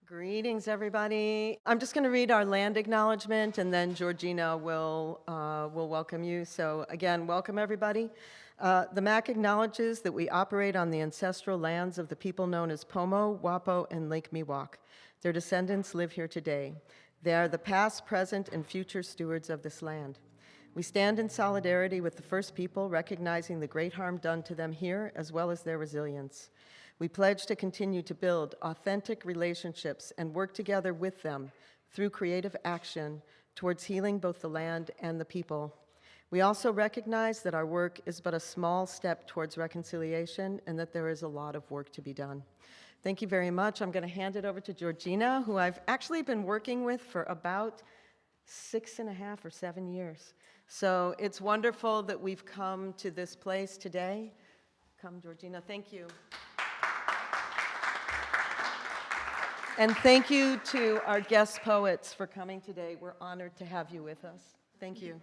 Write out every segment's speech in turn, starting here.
Greetings, everybody. I'm just going to read our land acknowledgement, and then Georgina will welcome you. So again, welcome, everybody. The MAC acknowledges that we operate on the ancestral lands of the people known as Pomo, Wapo, and Lake Miwok. Their descendants live here today. They are the past, present, and future stewards of this land. We stand in solidarity with the First People, recognizing the great harm done to them here, as well as their resilience. We pledge to continue to build authentic relationships and work together with them through creative action towards healing both the land and the people. We also recognize that our work is but a small step towards reconciliation and that there is a lot of work to be done. Thank you very much. I'm going to hand it over to Georgina, who I've actually been working with for about 6.5 or 7 years. So it's wonderful that we've come to this place today. Come, Georgina. Thank you. And thank you to our guest poets for coming today. We're honored to have you with us. Thank you.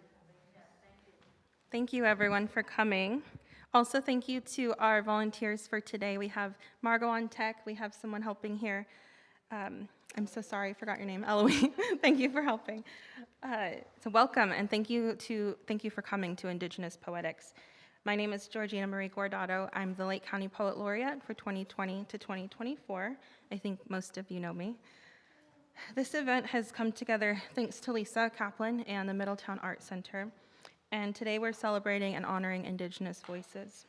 Thank you, everyone, for coming. Also, thank you to our volunteers for today. We have Margot on tech. We have someone helping here. I'm so sorry, I forgot your name, Eloise. Thank you for helping. So welcome, and thank you for coming to Indigenous Poetics. My name is Georgina Marie Guardado. I'm the Lake County Poet Laureate for 2020 to 2024. I think most of you know me. This event has come together thanks to Lisa Kaplan and the Middletown Art Center. And today we're celebrating and honoring Indigenous voices.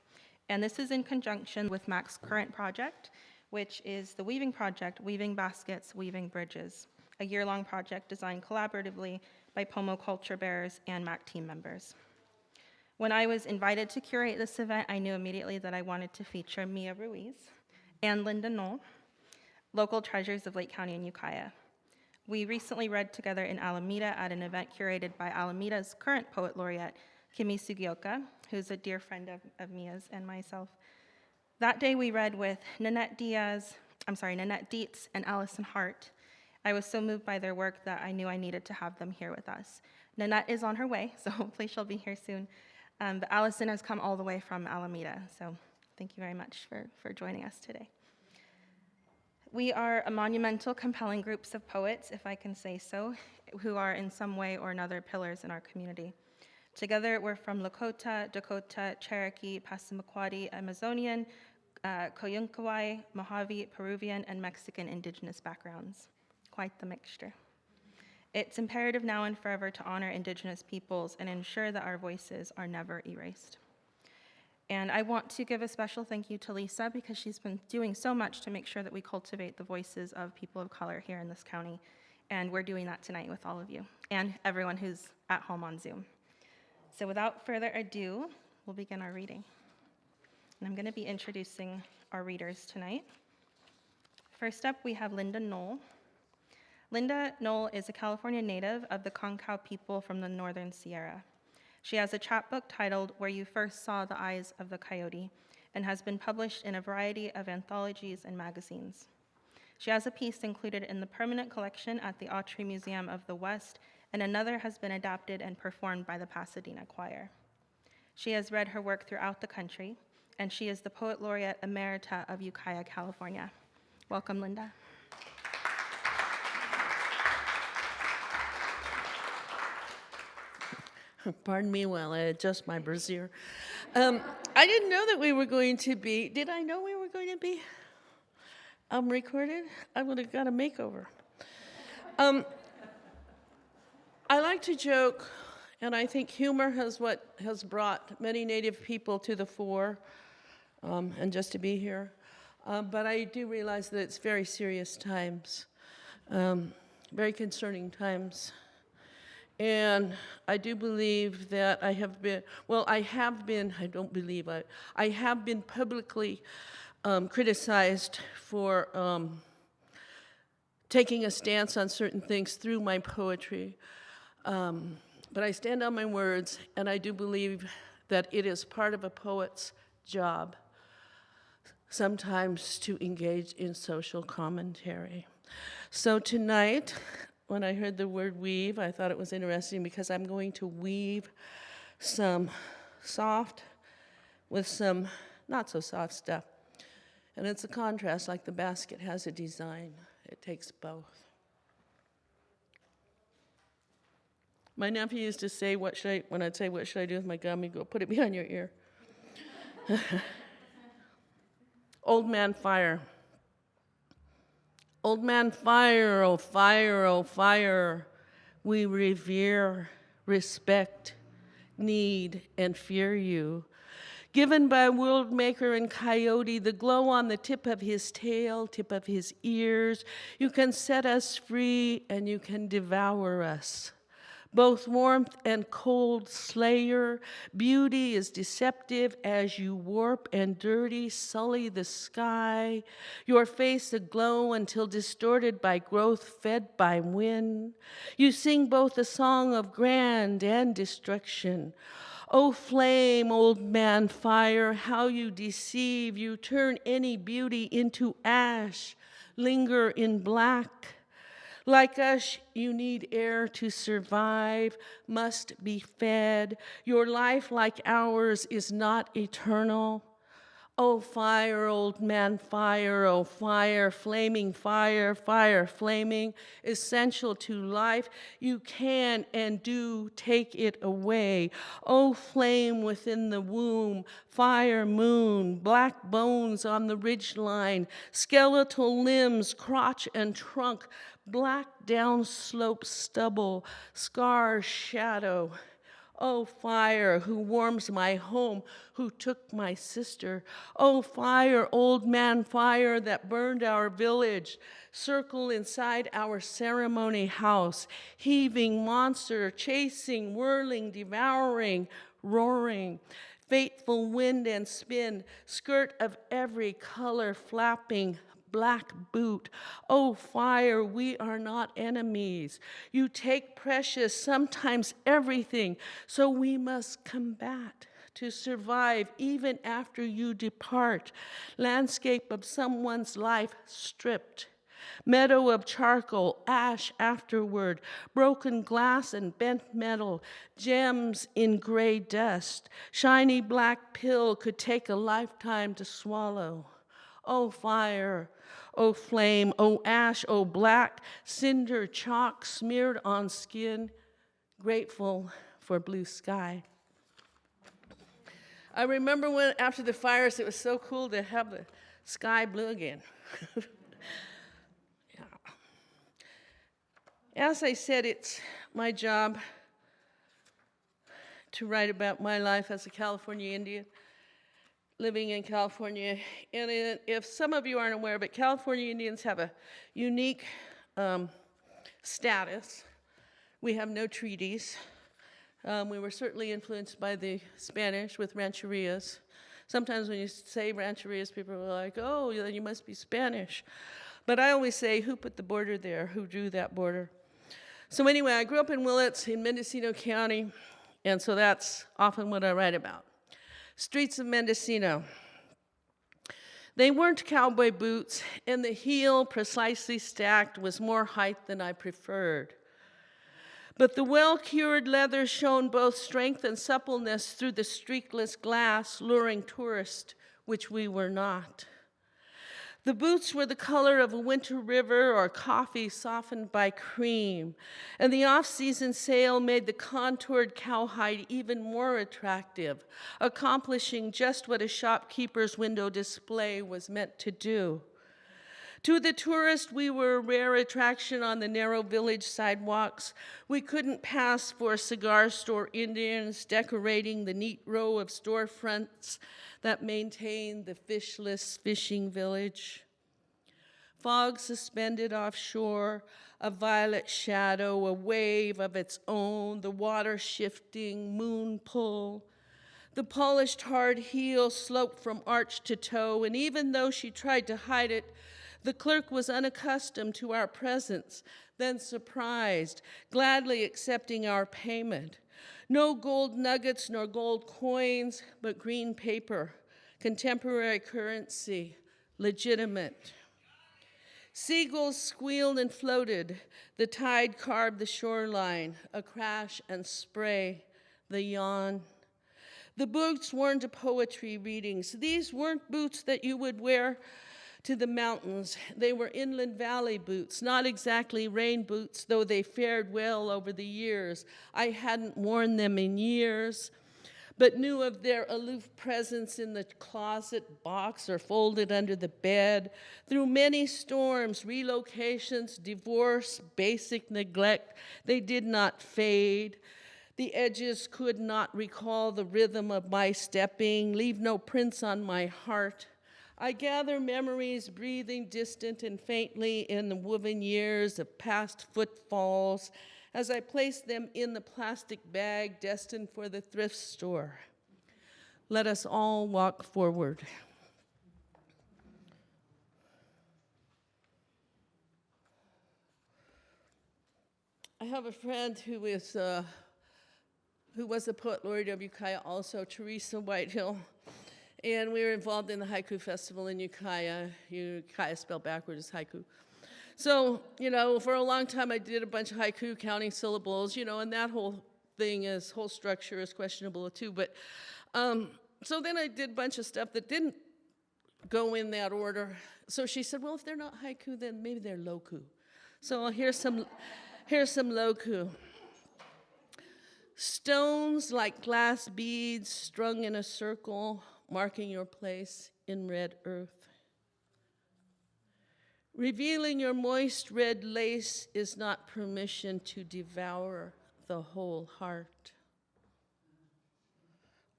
And this is in conjunction with MAC's current project, which is the Weaving Project, Weaving Baskets, Weaving Bridges, a year-long project designed collaboratively by Pomo culture bearers and MAC team members. When I was invited to curate this event, I knew immediately that I wanted to feature Mia Ruiz and Linda Noel, local treasures of Lake County and Ukiah. We recently read together in Alameda at an event curated by Alameda's current poet laureate, Kimi Sugioka, who's a dear friend of Mia's and myself. That day we read with Nanette Dietz and Alison Hart. I was so moved by their work that I knew I needed to have them here with us. Nanette is on her way, so hopefully she'll be here soon. But Alison has come all the way from Alameda, so thank you very much for joining us today. We are a monumental, compelling groups of poets, if I can say so, who are in some way or another pillars in our community. Together, we're from Lakota, Dakota, Cherokee, Passamaquoddy, Amazonian, Koyunkuwai, Mojave, Peruvian, and Mexican indigenous backgrounds. Quite the mixture. It's imperative now and forever to honor Indigenous peoples and ensure that our voices are never erased. And I want to give a special thank you to Lisa because she's been doing so much to make sure that we cultivate the voices of people of color here in this county. And we're doing that tonight with all of you and everyone who's at home on Zoom. So without further ado, we'll begin our reading. And I'm going to be introducing our readers tonight. First up, we have Linda Noel. Linda Noel is a California native of the Concow people from the Northern Sierra. She has a chapbook titled Where You First Saw the Eyes of the Coyote and has been published in a variety of anthologies and magazines. She has a piece included in the permanent collection at the Autry Museum of the West, and another has been adapted and performed by the Pasadena Choir. She has read her work throughout the country, and she is the Poet Laureate Emerita of Ukiah, California. Welcome, Linda. Pardon me while I adjust my brassiere. I didn't know that we were going to be, did I know we were going to be recorded? I would have got a makeover. I like to joke, and I think humor has brought many Native people to the fore, and just to be here. But I do realize that it's very serious times, very concerning times. And I do believe that I have been publicly criticized for taking a stance on certain things through my poetry. But I stand on my words, and I do believe that it is part of a poet's job sometimes to engage in social commentary. So tonight, when I heard the word weave, I thought it was interesting because I'm going to weave some soft with some not so soft stuff. And it's a contrast, like the basket has a design. It takes both. My nephew used to say, when I'd say, what should I do with my gum, he'd go, put it behind your ear. Old man fire. Old man fire, oh fire, oh fire. We revere, respect, need, and fear you. Given by world maker and coyote, the glow on the tip of his tail, tip of his ears, you can set us free and you can devour us. Both warmth and cold slayer, beauty is deceptive as you warp and dirty sully the sky, your face aglow until distorted by growth fed by wind. You sing both a song of grand and destruction. O flame, old man fire, how you deceive, you turn any beauty into ash, linger in black. Like us, you need air to survive, must be fed. Your life, like ours, is not eternal. Oh, fire, old man, fire, oh, fire, flaming fire, fire, flaming, essential to life. You can and do take it away. Oh, flame within the womb, fire, moon, black bones on the ridgeline, skeletal limbs, crotch and trunk, black downslope stubble, scar, shadow. Oh, fire, who warms my home, who took my sister. Oh, fire, old man fire that burned our village. Circle inside our ceremony house, heaving monster, chasing, whirling, devouring, roaring. Fateful wind and spin, skirt of every color flapping, black boot. Oh, fire, we are not enemies. You take precious, sometimes everything, so we must combat to survive even after you depart. Landscape of someone's life stripped. Meadow of charcoal, ash afterward, broken glass and bent metal, gems in gray dust. Shiny black pill could take a lifetime to swallow. Oh, fire, oh, flame, oh, ash, oh, black, cinder, chalk smeared on skin, grateful for blue sky. I remember when, after the fires, it was so cool to have the sky blue again. Yeah. As I said, it's my job to write about my life as a California Indian, living in California. And if some of you aren't aware, but California Indians have a unique status. We have no treaties. We were certainly influenced by the Spanish with rancherias. Sometimes when you say rancherias, people are like, oh, then you must be Spanish. But I always say, who put the border there? Who drew that border? So anyway, I grew up in Willits in Mendocino County, and so that's often what I write about. Streets of Mendocino. They weren't cowboy boots, and the heel, precisely stacked, was more height than I preferred. But the well-cured leather shone both strength and suppleness through the streakless glass, luring tourists, which we were not. The boots were the color of a winter river or coffee softened by cream, and the off-season sale made the contoured cowhide even more attractive, accomplishing just what a shopkeeper's window display was meant to do. To the tourist, we were a rare attraction on the narrow village sidewalks. We couldn't pass for cigar store Indians decorating the neat row of storefronts that maintained the fishless fishing village. Fog suspended offshore, a violet shadow, a wave of its own, the water shifting, moon pull. The polished hard heel sloped from arch to toe, and even though she tried to hide it, the clerk was unaccustomed to our presence, then surprised, gladly accepting our payment. No gold nuggets nor gold coins, but green paper, contemporary currency, legitimate. Seagulls squealed and floated. The tide carved the shoreline, a crash and spray, the yawn. The boots weren't poetry readings. These weren't boots that you would wear to the mountains. They were inland valley boots, not exactly rain boots, though they fared well over the years. I hadn't worn them in years, but knew of their aloof presence in the closet box or folded under the bed. Through many storms, relocations, divorce, basic neglect, they did not fade. The edges could not recall the rhythm of my stepping, leave no prints on my heart. I gather memories breathing distant and faintly in the woven years of past footfalls as I place them in the plastic bag destined for the thrift store. Let us all walk forward. I have a friend who was the Poet Laureate of Ukiah, also Teresa Whitehill, and we were involved in the Haiku Festival in Ukiah. Ukiah spelled backward is haiku. So, for a long time I did a bunch of haiku, counting syllables, and that whole structure is questionable too. But so then I did a bunch of stuff that didn't go in that order. So she said, well, if they're not haiku, then maybe they're loku. So here's some loku. Stones like glass beads strung in a circle, marking your place in red earth. Revealing your moist red lace is not permission to devour the whole heart.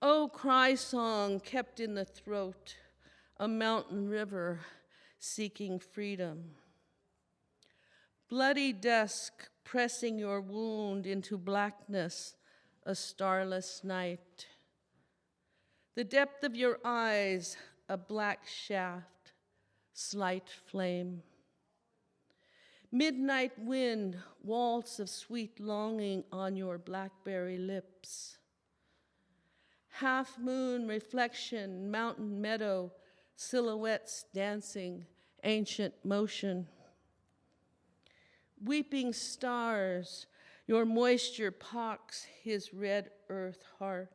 Oh, cry song kept in the throat, a mountain river seeking freedom. Bloody dusk pressing your wound into blackness, a starless night. The depth of your eyes, a black shaft, slight flame. Midnight wind, waltz of sweet longing on your blackberry lips. Half moon reflection, mountain meadow, silhouettes dancing, ancient motion. Weeping stars, your moisture pocks his red earth heart.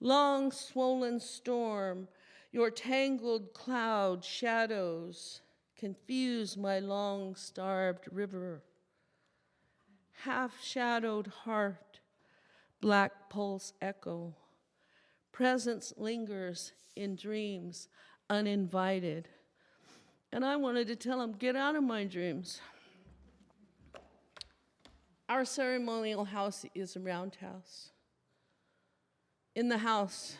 Long swollen storm, your tangled cloud shadows confuse my long starved river. Half shadowed heart, black pulse echo. Presence lingers in dreams uninvited. And I wanted to tell him, get out of my dreams. Our ceremonial house is a roundhouse. In the house,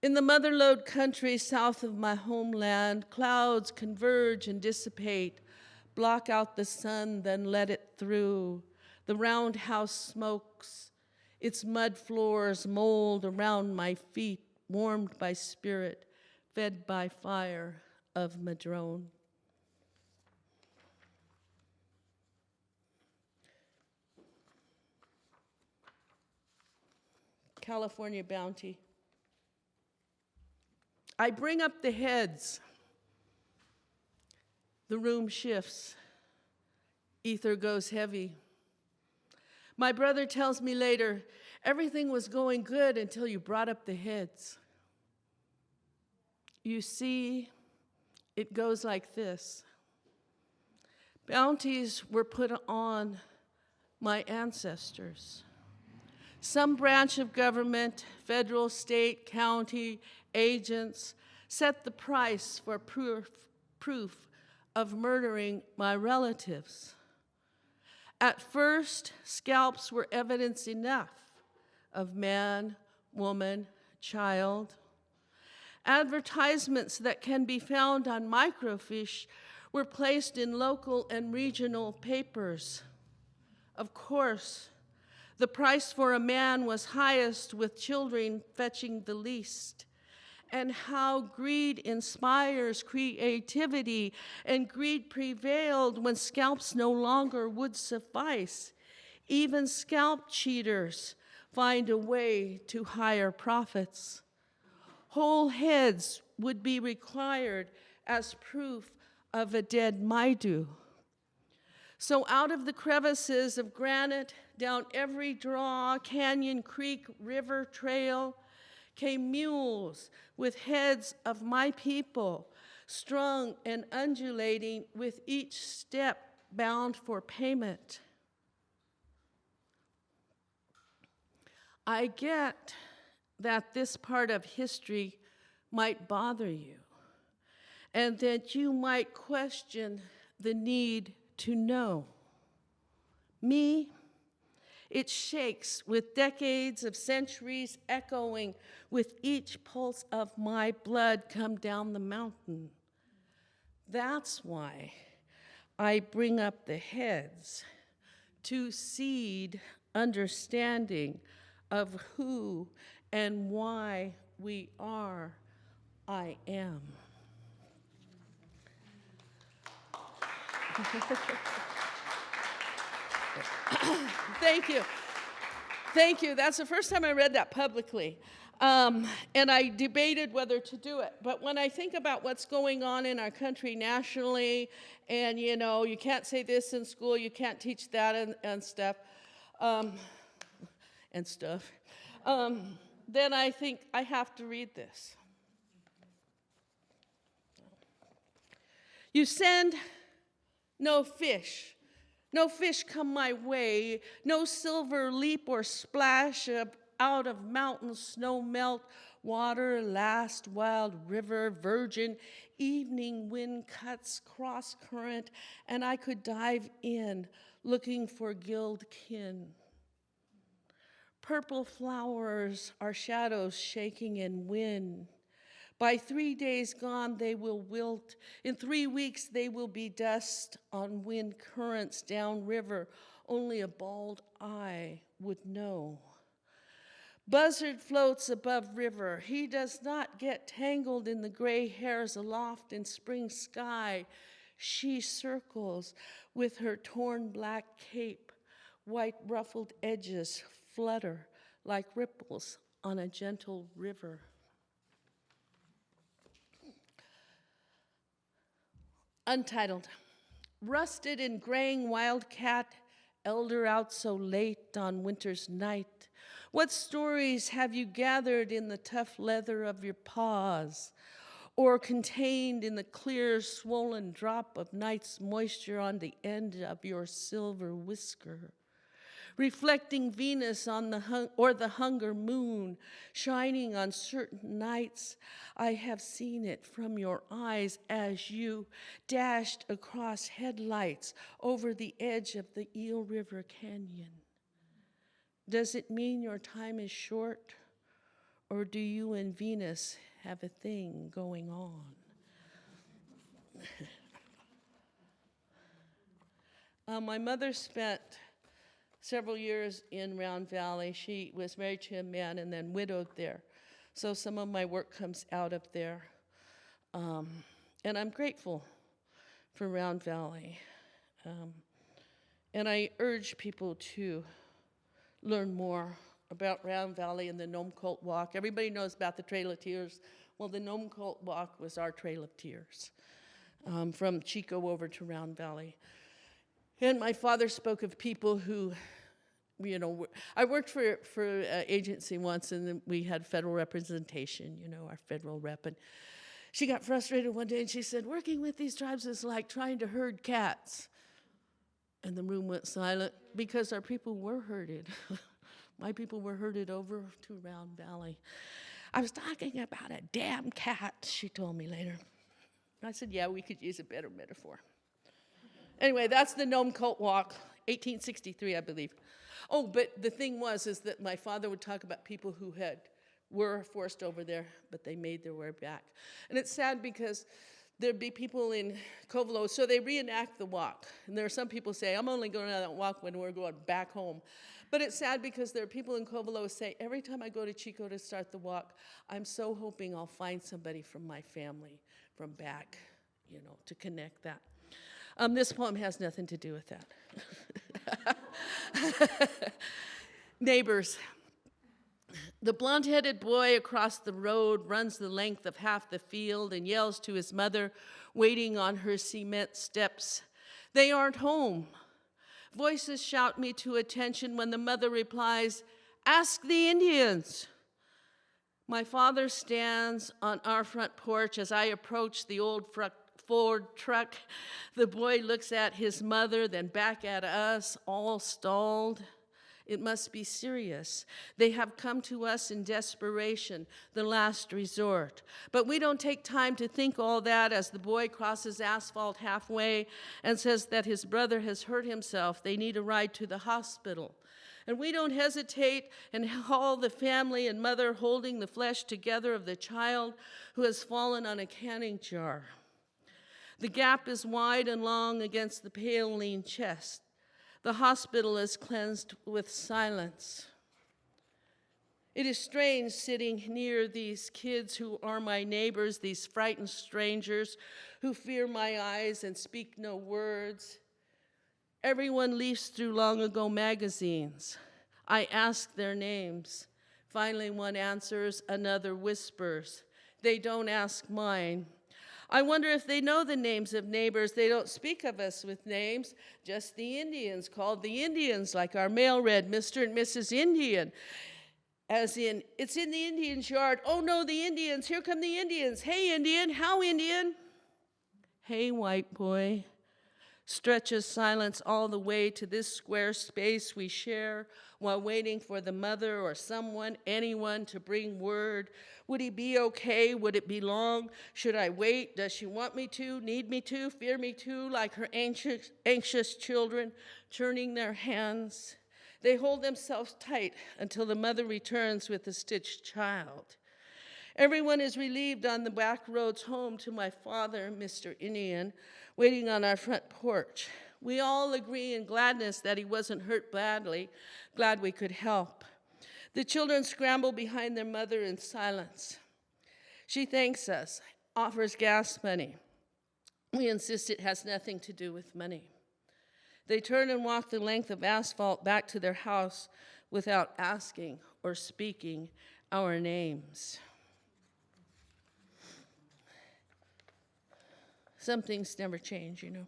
in the motherlode country south of my homeland, clouds converge and dissipate, block out the sun, then let it through. The roundhouse smokes, its mud floors mold around my feet, warmed by spirit, fed by fire of madrone. California bounty. I bring up the heads. The room shifts. Ether goes heavy. My brother tells me later, everything was going good until you brought up the heads. You see, it goes like this. Bounties were put on my ancestors. Some branch of government, federal, state, county, agents, set the price for proof of murdering my relatives. At first, scalps were evidence enough of man, woman, child. Advertisements that can be found on microfiche were placed in local and regional papers. Of course, the price for a man was highest, with children fetching the least. And how greed inspires creativity, and greed prevailed when scalps no longer would suffice. Even scalp cheaters find a way to higher profits. Whole heads would be required as proof of a dead Maidu. So out of the crevices of granite, down every draw, canyon, creek, river, trail, came mules with heads of my people, strung and undulating with each step bound for payment. I get that this part of history might bother you, and that you might question the need to know. Me, it shakes with decades of centuries echoing with each pulse of my blood come down the mountain. That's why I bring up the heads to seed understanding of who and why we are, I am. Thank you. Thank you. That's the first time I read that publicly. And I debated whether to do it. But when I think about what's going on in our country nationally, and you can't say this in school, you can't teach that and stuff, then I think I have to read this. You send no fish. No fish come my way, no silver leap or splash out of mountain snow melt, water, last wild river, virgin, evening wind cuts cross current, and I could dive in looking for gilled kin. Purple flowers are shadows shaking in wind. By 3 days gone, they will wilt. In 3 weeks, they will be dust on wind currents downriver. Only a bald eye would know. Buzzard floats above river. He does not get tangled in the gray hairs aloft in spring sky. She circles with her torn black cape. White ruffled edges flutter like ripples on a gentle river. Untitled. Rusted and graying wildcat, elder out so late on winter's night. What stories have you gathered in the tough leather of your paws, or contained in the clear, swollen drop of night's moisture on the end of your silver whisker? Reflecting Venus on the hunger moon, shining on certain nights, I have seen it from your eyes as you dashed across headlights over the edge of the Eel River Canyon. Does it mean your time is short, or do you and Venus have a thing going on? My mother spent several years in Round Valley. She was married to a man and then widowed there. So some of my work comes out of there. And I'm grateful for Round Valley. And I urge people to learn more about Round Valley and the Nome Cult Walk. Everybody knows about the Trail of Tears. Well, the Nome Cult Walk was our Trail of Tears, from Chico over to Round Valley. And my father spoke of people who, I worked for an agency once, and then we had federal representation, our federal rep. And she got frustrated one day, and she said, working with these tribes is like trying to herd cats. And the room went silent because our people were herded. My people were herded over to Round Valley. I was talking about a damn cat, she told me later. I said, yeah, we could use a better metaphor. Anyway, that's the Nome Cult Walk, 1863, I believe. Oh, but the thing is that my father would talk about people who were forced over there, but they made their way back. And it's sad because there'd be people in Covelo, so they reenact the walk. And there are some people say, I'm only going on that walk when we're going back home. But it's sad because there are people in Covelo who say, every time I go to Chico to start the walk, I'm so hoping I'll find somebody from my family from back, to connect that. This poem has nothing to do with that. Neighbors. The blonde-headed boy across the road runs the length of half the field and yells to his mother, waiting on her cement steps, "They aren't home." Voices shout me to attention when the mother replies, "Ask the Indians." My father stands on our front porch as I approach the old Ford truck. The boy looks at his mother, then back at us, all stalled. It must be serious. They have come to us in desperation, the last resort. But we don't take time to think all that as the boy crosses asphalt halfway and says that his brother has hurt himself. They need a ride to the hospital. And we don't hesitate and haul the family and mother holding the flesh together of the child who has fallen on a canning jar. The gap is wide and long against the pale, lean chest. The hospital is cleansed with silence. It is strange sitting near these kids who are my neighbors, these frightened strangers who fear my eyes and speak no words. Everyone leafs through long ago magazines. I ask their names. Finally, one answers, another whispers. They don't ask mine. I wonder if they know the names of neighbors. They don't speak of us with names, just the Indians, called the Indians, like our mail read, Mr. and Mrs. Indian. As in, it's in the Indians' yard. Oh no, the Indians, here come the Indians. Hey Indian, how Indian? Hey white boy. Stretches silence all the way to this square space we share while waiting for the mother or someone, anyone to bring word. Would he be okay? Would it be long? Should I wait? Does she want me to, need me to, fear me to, like her anxious children turning their hands? They hold themselves tight until the mother returns with the stitched child. Everyone is relieved on the back roads home to my father, Mr. Indian, waiting on our front porch. We all agree in gladness that he wasn't hurt badly, glad we could help. The children scramble behind their mother in silence. She thanks us, offers gas money. We insist it has nothing to do with money. They turn and walk the length of asphalt back to their house without asking or speaking our names. Some things never change, you know.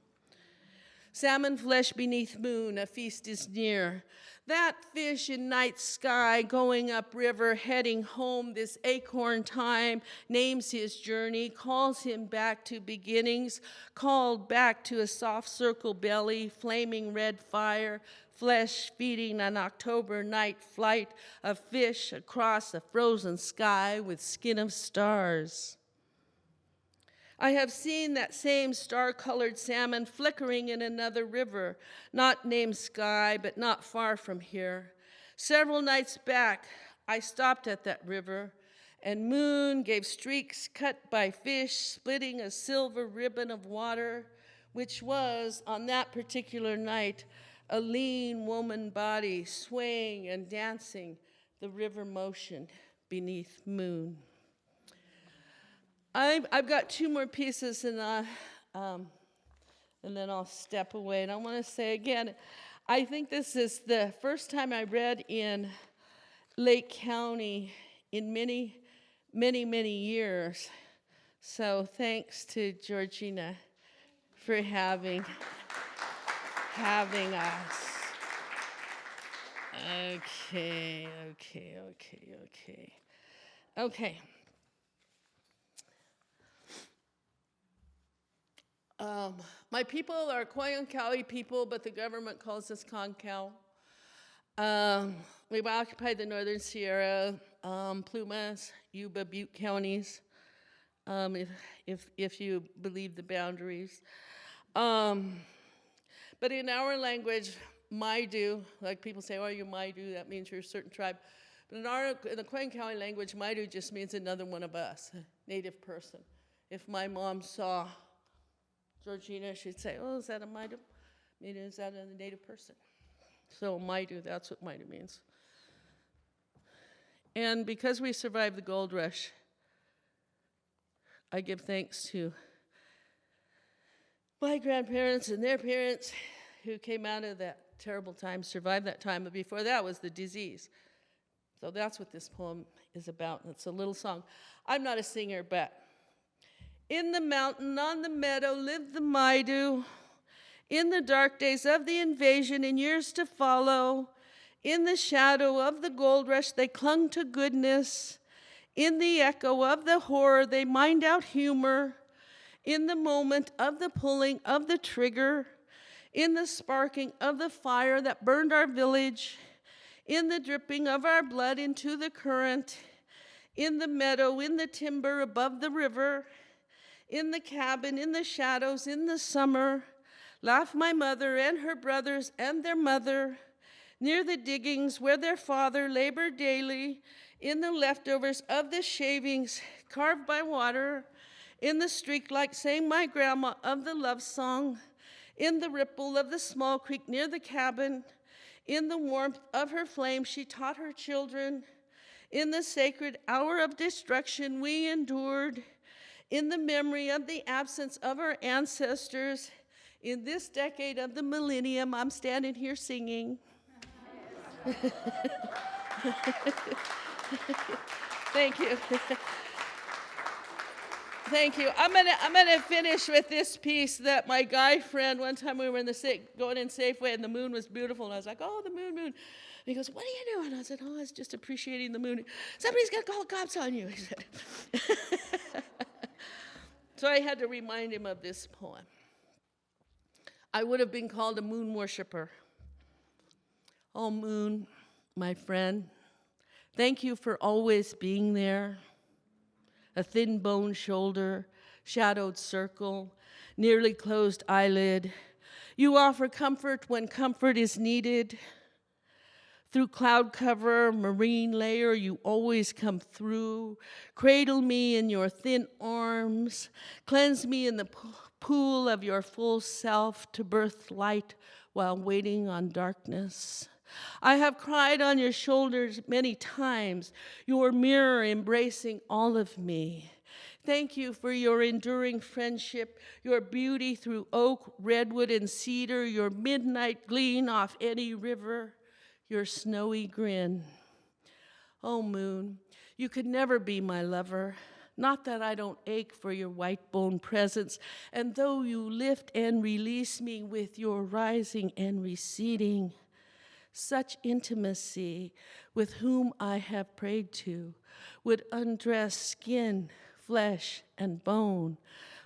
Salmon flesh beneath moon, a feast is near. That fish in night sky, going up river, heading home this acorn time, names his journey, calls him back to beginnings, called back to a soft circle belly, flaming red fire, flesh feeding an October night flight, a fish across a frozen sky with skin of stars. I have seen that same star-colored salmon flickering in another river, not named Sky, but not far from here. Several nights back, I stopped at that river, and moon gave streaks cut by fish, splitting a silver ribbon of water, which was, on that particular night, a lean woman body swaying and dancing the river motion beneath moon. I've got two more pieces, and then I'll step away. And I want to say again, I think this is the first time I read in Lake County in many, many, many years. So thanks to Georgina for having us. Okay. My people are Koyunkawi people, but the government calls us Concal. We've occupied the Northern Sierra, Plumas, Yuba, Butte counties, if you believe the boundaries. But in our language, Maidu, like people say, oh, you're Maidu, that means you're a certain tribe. But in the Koyunkawi language, Maidu just means another one of us, a native person. If my mom saw Georgina, she'd say, oh, is that a Maidu? Is that a native person? So Maidu, that's what Maidu means. And because we survived the gold rush, I give thanks to my grandparents and their parents who came out of that terrible time, survived that time, but before that was the disease. So that's what this poem is about, and it's a little song. I'm not a singer, but in the mountain, on the meadow, lived the Maidu. In the dark days of the invasion and years to follow, in the shadow of the gold rush, they clung to goodness. In the echo of the horror, they mined out humor. In the moment of the pulling of the trigger, in the sparking of the fire that burned our village, in the dripping of our blood into the current, in the meadow, in the timber above the river, in the cabin, in the shadows, in the summer, laugh my mother and her brothers and their mother, near the diggings where their father labored daily, in the leftovers of the shavings carved by water, in the streak like sang my grandma of the love song, in the ripple of the small creek near the cabin, in the warmth of her flame she taught her children, in the sacred hour of destruction we endured, in the memory of the absence of our ancestors, in this decade of the millennium, I'm standing here singing. Thank you. Thank you. I'm gonna finish with this piece that my guy friend, one time we were going in Safeway and the moon was beautiful, and I was like, oh, the moon. And he goes, what are you doing? I said, oh, I was just appreciating the moon. Somebody's gonna call cops on you, he said. So I had to remind him of this poem. I would have been called a moon worshiper. Oh, moon, my friend, thank you for always being there. A thin bone shoulder, shadowed circle, nearly closed eyelid. You offer comfort when comfort is needed. Through cloud cover, marine layer, you always come through. Cradle me in your thin arms. Cleanse me in the pool of your full self to birth light while waiting on darkness. I have cried on your shoulders many times, your mirror embracing all of me. Thank you for your enduring friendship, your beauty through oak, redwood, and cedar, your midnight gleam off any river, your snowy grin. Oh, moon, you could never be my lover. Not that I don't ache for your white bone presence, and though you lift and release me with your rising and receding, such intimacy with whom I have prayed to would undress skin, flesh, and bone,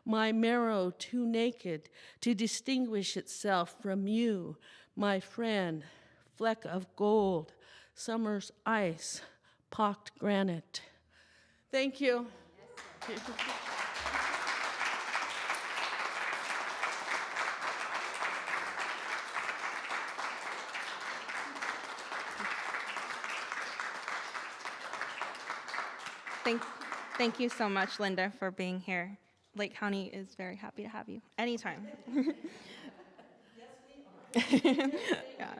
my marrow too naked to distinguish itself from you, my friend, fleck of gold, summer's ice, pocked granite. Thank you. Thank you so much, Linda, for being here. Lake County is very happy to have you anytime. Yeah.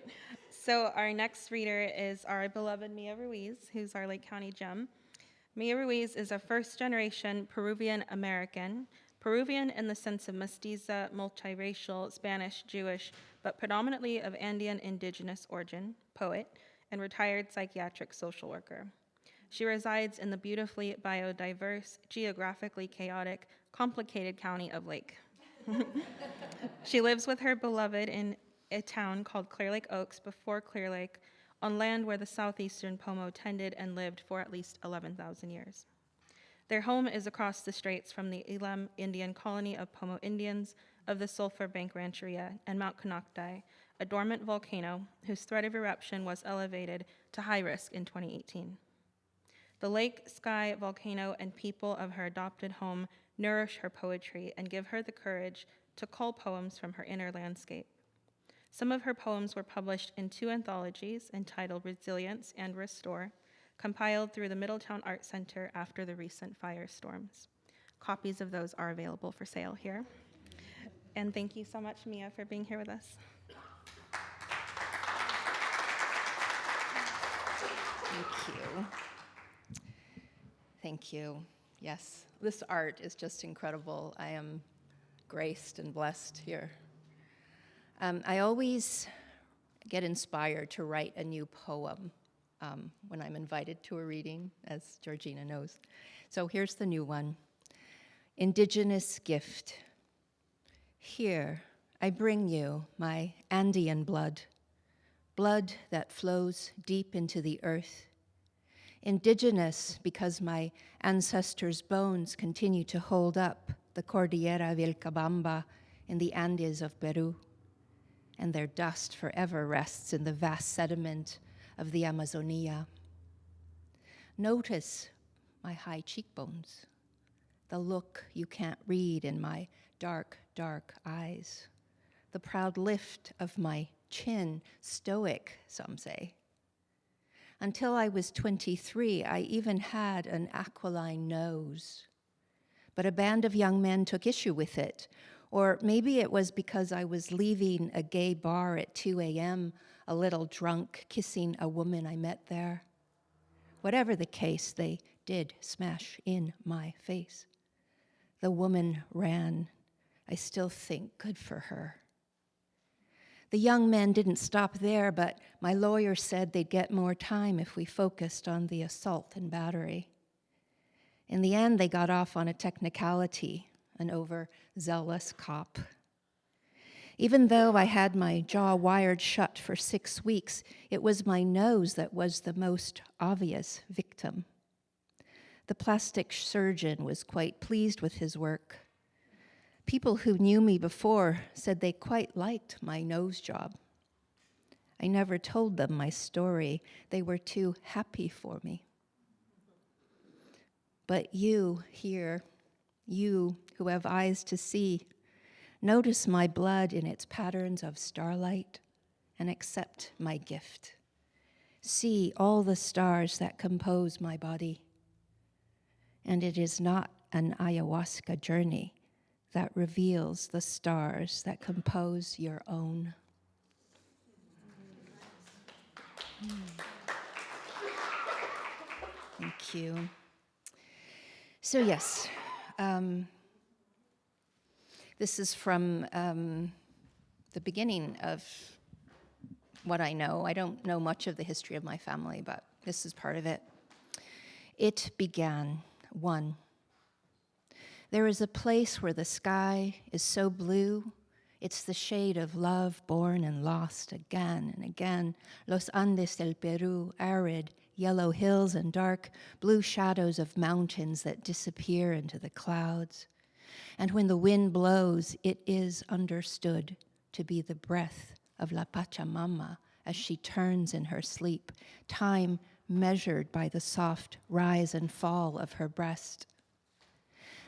So our next reader is our beloved Mia Ruiz, who's our Lake County gem. Mia Ruiz is a first-generation Peruvian American, Peruvian in the sense of mestiza, multiracial, Spanish, Jewish, but predominantly of Andean indigenous origin, poet, and retired psychiatric social worker. She resides in the beautifully biodiverse, geographically chaotic, complicated county of Lake. She lives with her beloved in a town called Clear Lake Oaks before Clear Lake, on land where the southeastern Pomo tended and lived for at least 11,000 years. Their home is across the straits from the Elam Indian colony of Pomo Indians of the Sulphur Bank Rancheria and Mount Konocti, a dormant volcano whose threat of eruption was elevated to high risk in 2018. The lake, sky, volcano, and people of her adopted home nourish her poetry and give her the courage to cull poems from her inner landscape. Some of her poems were published in 2 anthologies entitled Resilience and Restore, compiled through the Middletown Art Center after the recent firestorms. Copies of those are available for sale here. And thank you so much, Mia, for being here with us. Thank you. Thank you. Yes, this art is just incredible. I am graced and blessed here. I always get inspired to write a new poem when I'm invited to a reading, as Georgina knows. So here's the new one. Indigenous gift. Here, I bring you my Andean blood, blood that flows deep into the earth. Indigenous because my ancestors' bones continue to hold up the Cordillera Vilcabamba in the Andes of Peru, and their dust forever rests in the vast sediment of the Amazonia. Notice my high cheekbones, the look you can't read in my dark, dark eyes, the proud lift of my chin, stoic, some say. Until I was 23, I even had an aquiline nose. But a band of young men took issue with it, or maybe it was because I was leaving a gay bar at 2 a.m., a little drunk, kissing a woman I met there. Whatever the case, they did smash in my face. The woman ran. I still think good for her. The young men didn't stop there, but my lawyer said they'd get more time if we focused on the assault and battery. In the end, they got off on a technicality, an overzealous cop. Even though I had my jaw wired shut for 6 weeks, it was my nose that was the most obvious victim. The plastic surgeon was quite pleased with his work. People who knew me before said they quite liked my nose job. I never told them my story. They were too happy for me. But you here, you who have eyes to see, notice my blood in its patterns of starlight and accept my gift. See all the stars that compose my body. And it is not an ayahuasca journey that reveals the stars that compose your own. Thank you. So yes, this is from the beginning of what I know. I don't know much of the history of my family, but this is part of it. It began, 1. There is a place where the sky is so blue, it's the shade of love born and lost again and again. Los Andes del Peru, arid, yellow hills and dark blue shadows of mountains that disappear into the clouds. And when the wind blows, it is understood to be the breath of La Pachamama as she turns in her sleep, time measured by the soft rise and fall of her breast.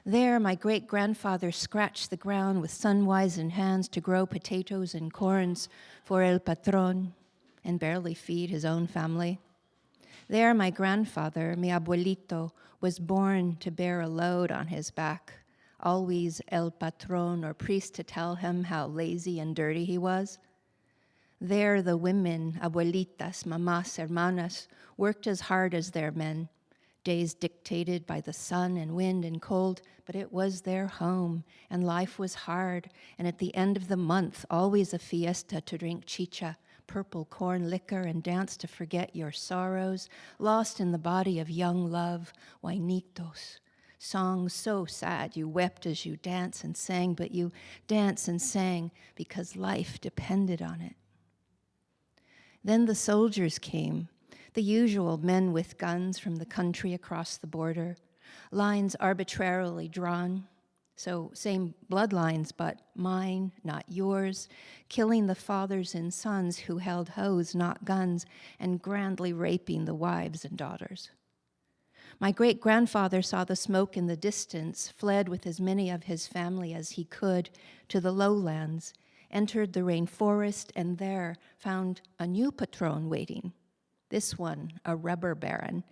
There, my great-grandfather scratched the ground with sun-wizened hands to grow potatoes and corns for El Patron and barely feed his own family. There, my grandfather, mi abuelito, was born to bear a load on his back, always El Patron or priest to tell him how lazy and dirty he was. There, the women, abuelitas, mamás, hermanas, worked as hard as their men, days dictated by the sun and wind and cold, but it was their home, and life was hard, and at the end of the month, always a fiesta to drink chicha, purple corn liquor, and dance to forget your sorrows, lost in the body of young love, huaynitos, songs so sad you wept as you danced and sang, but you danced and sang because life depended on it. Then the soldiers came, the usual men with guns from the country across the border, lines arbitrarily drawn, so same bloodlines, but mine, not yours, killing the fathers and sons who held hoes, not guns, and grandly raping the wives and daughters. My great-grandfather saw the smoke in the distance, fled with as many of his family as he could to the lowlands, entered the rainforest, and there found a new patron waiting. This one, a rubber baron,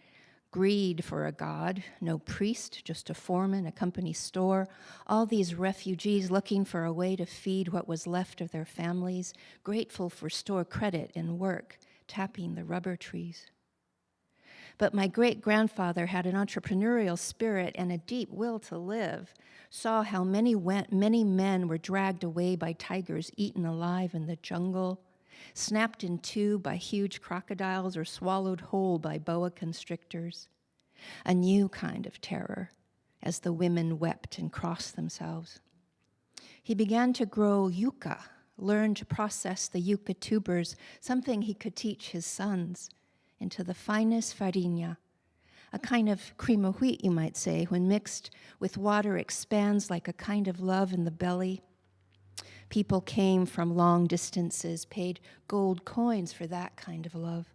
greed for a god, no priest, just a foreman, a company store, all these refugees looking for a way to feed what was left of their families, grateful for store credit and work, tapping the rubber trees. But my great-grandfather had an entrepreneurial spirit and a deep will to live, saw how many men were dragged away by tigers, eaten alive in the jungle, snapped in two by huge crocodiles or swallowed whole by boa constrictors. A new kind of terror, as the women wept and crossed themselves. He began to grow yucca, learned to process the yucca tubers, something he could teach his sons, into the finest farinha, A kind of cream of wheat, you might say, when mixed with water expands like a kind of love in the belly. People came from long distances, paid gold coins for that kind of love.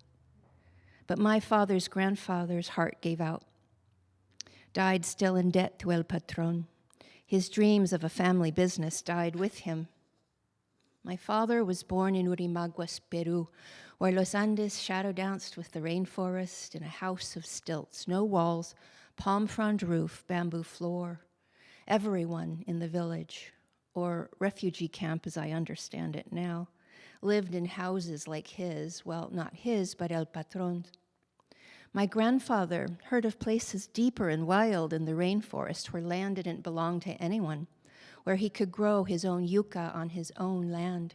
But my father's grandfather's heart gave out. Died still in debt to El Patron. His dreams of a family business died with him. My father was born in Urimaguas, Peru, where Los Andes shadow danced with the rainforest in a house of stilts, no walls, palm frond roof, bamboo floor. Everyone in the village, or refugee camp as I understand it now, lived in houses like his, well, not his, but El Patron's. My grandfather heard of places deeper and wild in the rainforest where land didn't belong to anyone, where he could grow his own yucca on his own land.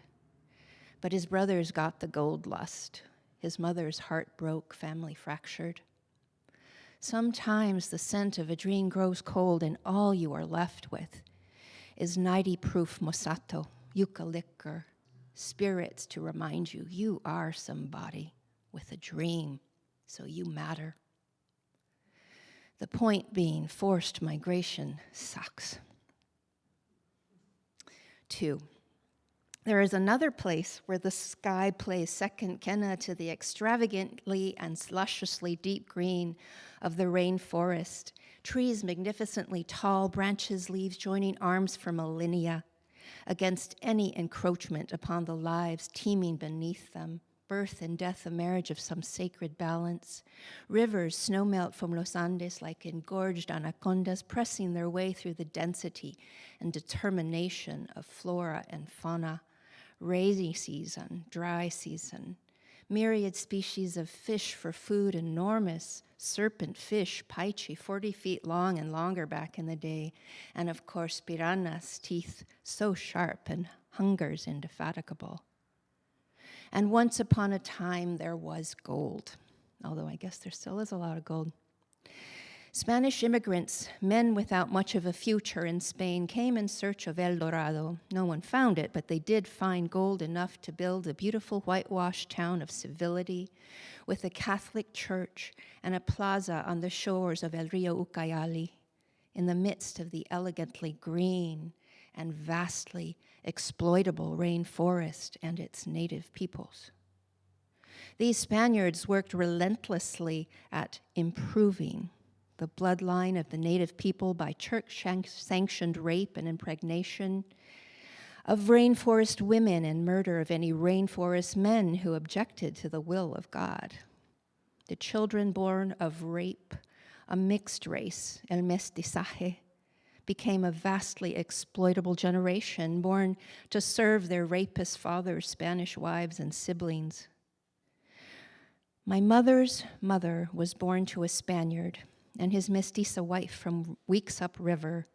But his brothers got the gold lust. His mother's heart broke, family fractured. Sometimes the scent of a dream grows cold and all you are left with is 90-proof mosato, yucca liquor, spirits to remind you you are somebody with a dream, so you matter. The point being, forced migration sucks. 2, there is another place where the sky plays second kenna to the extravagantly and lusciously deep green of the rainforest. Trees magnificently tall, branches, leaves joining arms for millennia against any encroachment upon the lives teeming beneath them. Birth and death, a marriage of some sacred balance. Rivers snowmelt from Los Andes like engorged anacondas, pressing their way through the density and determination of flora and fauna. Rainy season, dry season. Myriad species of fish for food, enormous serpent fish, paiche, 40 feet long and longer back in the day. And of course, piranhas, teeth so sharp and hungers indefatigable. And once upon a time, there was gold, although I guess there still is a lot of gold. Spanish immigrants, men without much of a future in Spain, came in search of El Dorado. No one found it, but they did find gold enough to build a beautiful whitewashed town of civility with a Catholic church and a plaza on the shores of El Rio Ucayali, in the midst of the elegantly green and vastly exploitable rainforest and its native peoples. These Spaniards worked relentlessly at improving the bloodline of the native people by church-sanctioned rape and impregnation, of rainforest women and murder of any rainforest men who objected to the will of God. The children born of rape, a mixed race, el mestizaje, became a vastly exploitable generation born to serve their rapist fathers, Spanish wives, and siblings. My mother's mother was born to a Spaniard and his mestiza wife from Weeks Up River.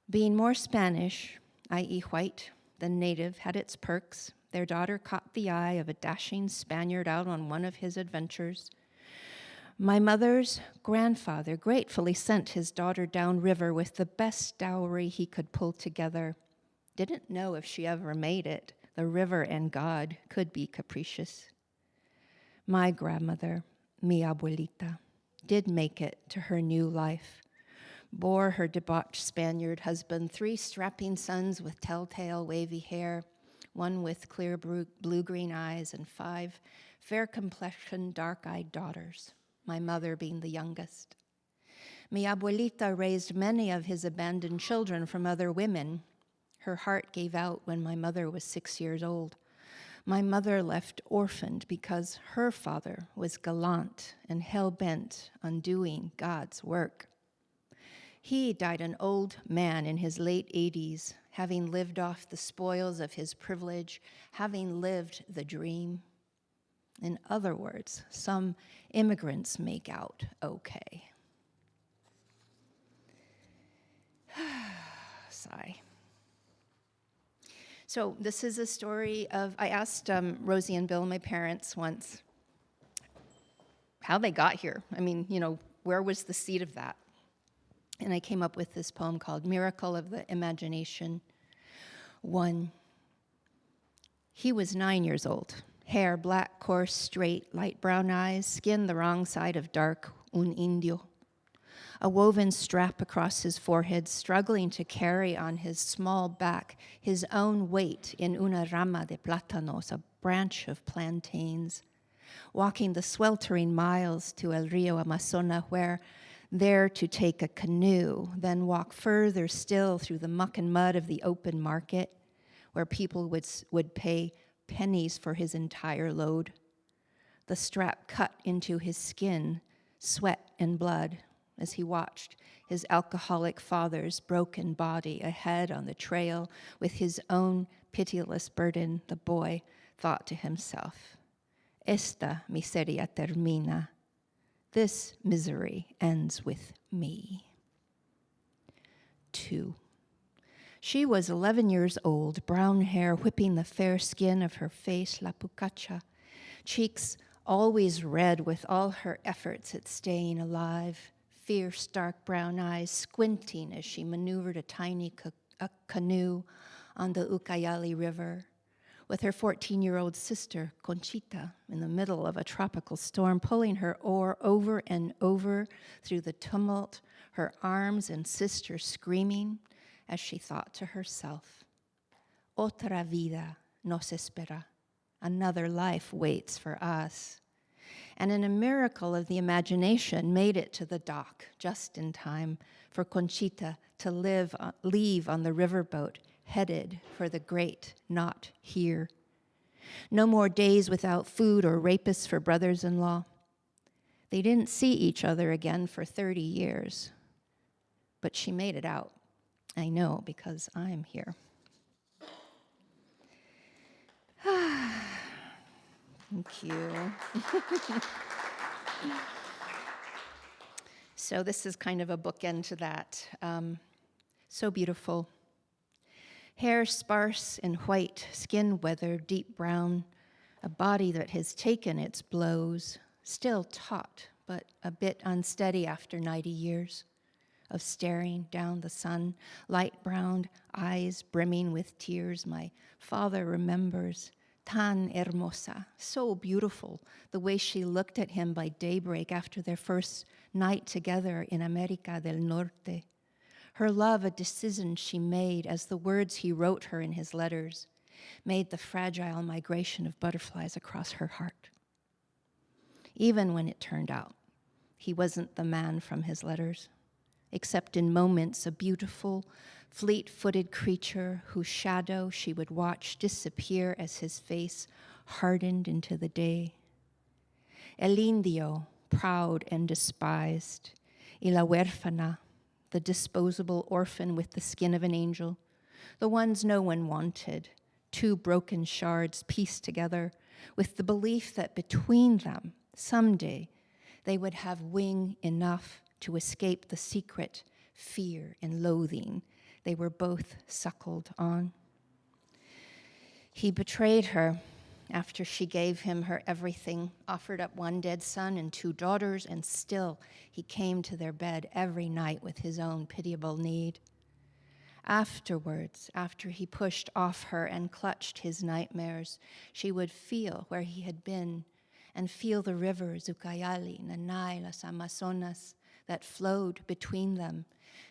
Being more Spanish, i.e. white, than native had its perks. Their daughter caught the eye of a dashing Spaniard out on one of his adventures. My mother's grandfather gratefully sent his daughter downriver with the best dowry he could pull together. Didn't know if she ever made it. The river and God could be capricious. My grandmother, mi abuelita, did make it to her new life. Bore her debauched Spaniard husband 3 strapping sons with telltale wavy hair, 1 with clear blue-green eyes, and 5 fair-complexioned, dark-eyed daughters, my mother being the youngest. Mi abuelita raised many of his abandoned children from other women. Her heart gave out when my mother was 6 years old. My mother left orphaned because her father was gallant and hell-bent on doing God's work. He died an old man in his late 80s, having lived off the spoils of his privilege, having lived the dream. In other words, some immigrants make out okay. Sigh. So this is a story of, I asked Rosie and Bill, my parents, once, how they got here. I mean, where was the seed of that? And I came up with this poem called Miracle of the Imagination. 1, he was 9 years old Hair black, coarse, straight, light brown eyes, skin the wrong side of dark, un indio. A woven strap across his forehead, struggling to carry on his small back his own weight in una rama de plátanos, a branch of plantains. Walking the sweltering miles to El Rio Amazona, where there to take a canoe, then walk further still through the muck and mud of the open market, where people would pay pennies for his entire load. The strap cut into his skin, sweat and blood, as he watched his alcoholic father's broken body ahead on the trail with his own pitiless burden. The boy thought to himself, Esta miseria termina. This misery ends with me. 2. She was 11 years old, brown hair whipping the fair skin of her face, la pucacha, cheeks always red with all her efforts at staying alive, fierce dark brown eyes squinting as she maneuvered a tiny canoe on the Ucayali River, with her 14-year-old sister, Conchita, in the middle of a tropical storm, pulling her oar over and over through the tumult, her arms and sister screaming as she thought to herself, Otra vida nos espera. Another life waits for us. And in a miracle of the imagination, made it to the dock just in time for Conchita to leave on the riverboat, headed for the great not here. No more days without food or rapists for brothers-in-law. They didn't see each other again for 30 years, but she made it out. I know, because I'm here. Thank you. So this is kind of a bookend to that. So beautiful. Hair sparse and white, skin weathered, deep brown, a body that has taken its blows, still taut, but a bit unsteady after 90 years of staring down the sun, light-browned eyes brimming with tears. My father remembers, tan hermosa, so beautiful, the way she looked at him by daybreak after their first night together in America del Norte. Her love, a decision she made as the words he wrote her in his letters, made the fragile migration of butterflies across her heart. Even when it turned out he wasn't the man from his letters, except in moments a beautiful, fleet-footed creature whose shadow she would watch disappear as his face hardened into the day. El indio, proud and despised, y la huérfana, the disposable orphan with the skin of an angel, the ones no one wanted, two broken shards pieced together with the belief that between them, someday, they would have wing enough to escape the secret fear and loathing they were both suckled on. He betrayed her after she gave him her everything, offered up one dead son and 2 daughters, and still he came to their bed every night with his own pitiable need. Afterwards, after he pushed off her and clutched his nightmares, she would feel where he had been and feel the rivers, Ucayali, Nanay, Las Amazonas, that flowed between them,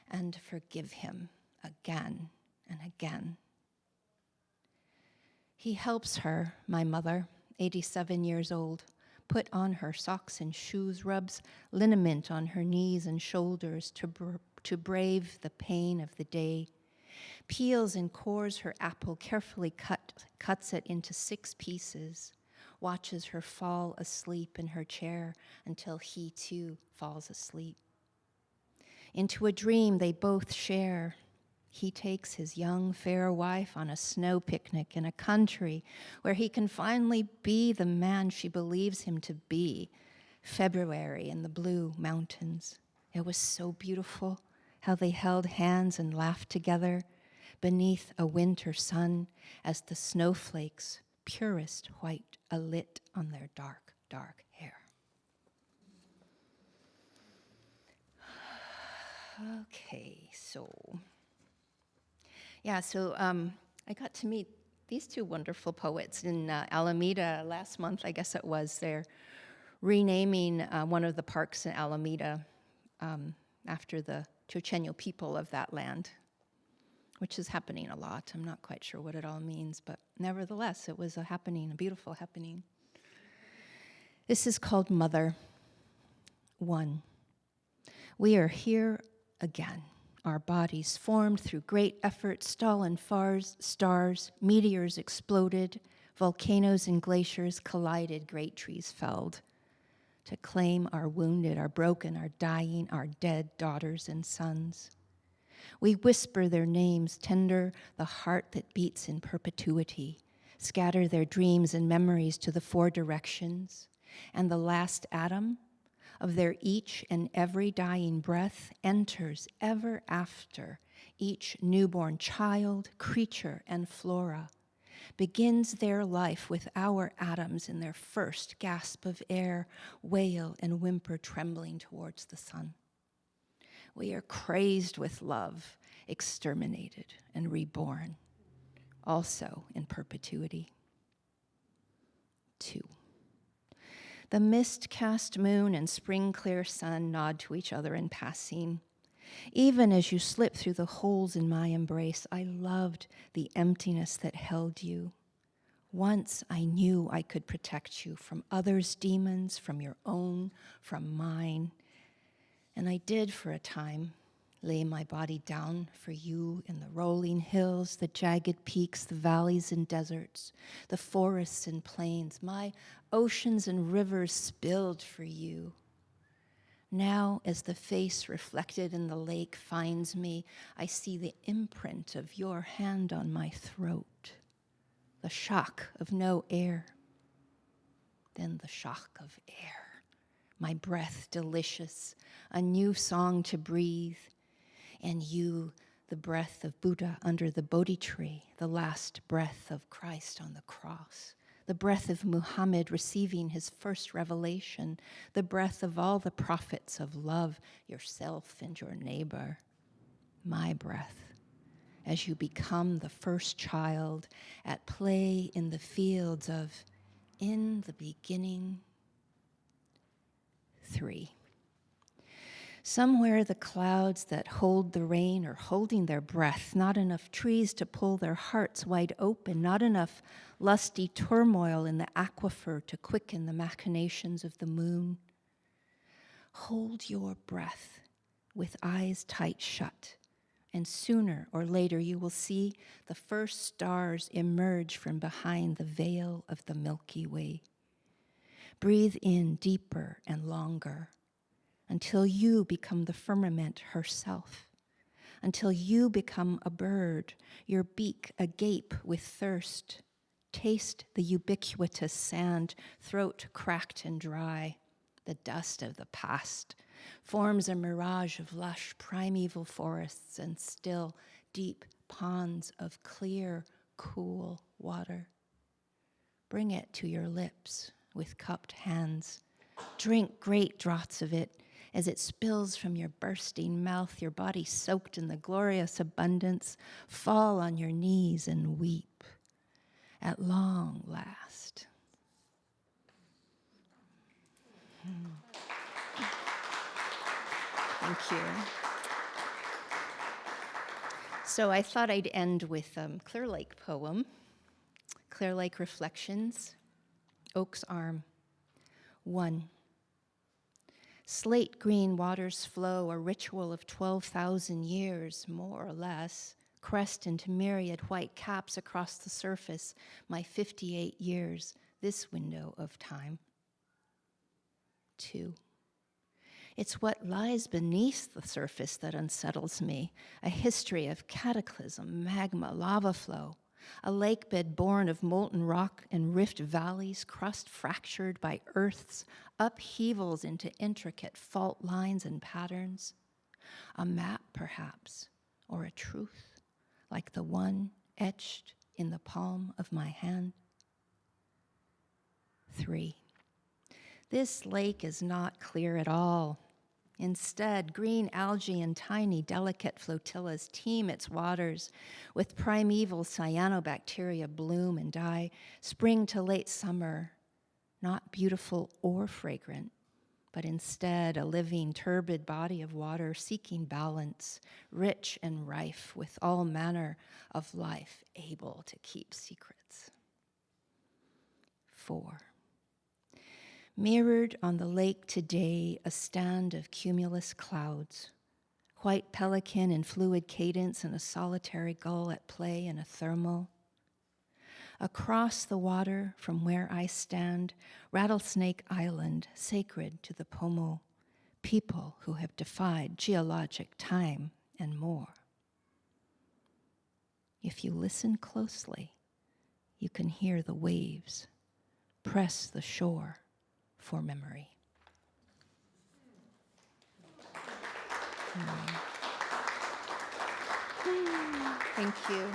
and forgive him again and again. He helps her, my mother, 87 years old, put on her socks and shoes, rubs liniment on her knees and shoulders to brave the pain of the day, peels and cores her apple, carefully cuts it into 6 pieces, watches her fall asleep in her chair until he too falls asleep. Into a dream they both share. He takes his young, fair wife on a snow picnic in a country where he can finally be the man she believes him to be. February in the blue mountains. It was so beautiful how they held hands and laughed together beneath a winter sun as the snowflakes, purest white, alit on their dark, dark hair. Okay, so I got to meet these two wonderful poets in Alameda last month, I guess it was. They're renaming one of the parks in Alameda after the Chochenyo people of that land, which is happening a lot. I'm not quite sure what it all means, but nevertheless, it was a happening, a beautiful happening. This is called Mother. 1. We are here again. Our bodies formed through great effort, Stalin stars, meteors exploded, volcanoes and glaciers collided, great trees felled. To claim our wounded, our broken, our dying, our dead daughters and sons. We whisper their names, tender the heart that beats in perpetuity, scatter their dreams and memories to the 4 directions, and the last atom of their each and every dying breath enters ever after each newborn child, creature, and flora, begins their life with our atoms in their first gasp of air, wail and whimper trembling towards the sun. We are crazed with love, exterminated and reborn, also in perpetuity. 2. The mist-cast moon and spring-clear sun nod to each other in passing. Even as you slip through the holes in my embrace, I loved the emptiness that held you. Once I knew I could protect you from others' demons, from your own, from mine. And I did for a time, lay my body down for you in the rolling hills, the jagged peaks, the valleys and deserts, the forests and plains, my oceans and rivers spilled for you. Now, as the face reflected in the lake finds me, I see the imprint of your hand on my throat, the shock of no air, then the shock of air, my breath delicious, a new song to breathe, and you, the breath of Buddha under the Bodhi tree, the last breath of Christ on the cross, the breath of Muhammad receiving his first revelation, the breath of all the prophets of love, yourself and your neighbor, my breath, as you become the first child at play in the fields of in the beginning. 3. Somewhere the clouds that hold the rain are holding their breath, not enough trees to pull their hearts wide open, not enough lusty turmoil in the aquifer to quicken the machinations of the moon. Hold your breath with eyes tight shut, and sooner or later you will see the first stars emerge from behind the veil of the Milky Way. Breathe in deeper and longer, until you become the firmament herself, until you become a bird, your beak agape with thirst. Taste the ubiquitous sand, throat cracked and dry. The dust of the past forms a mirage of lush primeval forests and still deep ponds of clear, cool water. Bring it to your lips with cupped hands. Drink great draughts of it as it spills from your bursting mouth, your body soaked in the glorious abundance. Fall on your knees and weep at long last. Thank you. So I thought I'd end with a Clear Lake poem, Clear Lake Reflections, Oak's Arm. 1. Slate green waters flow, a ritual of 12,000 years, more or less, crest into myriad white caps across the surface, my 58 years, this window of time. 2. It's what lies beneath the surface that unsettles me, a history of cataclysm, magma, lava flow, a lake bed born of molten rock and rift valleys, crust fractured by Earth's upheavals into intricate fault lines and patterns. A map, perhaps, or a truth, like the one etched in the palm of my hand. 3. This lake is not clear at all. Instead, green algae and tiny, delicate flotillas teem its waters, with primeval cyanobacteria bloom and die, spring to late summer, not beautiful or fragrant, but instead a living, turbid body of water seeking balance, rich and rife with all manner of life able to keep secrets. 4. Mirrored on the lake today, a stand of cumulus clouds, white pelican in fluid cadence and a solitary gull at play in a thermal. Across the water from where I stand, Rattlesnake Island, sacred to the Pomo, people who have defied geologic time and more. If you listen closely, you can hear the waves press the shore for memory. Thank you.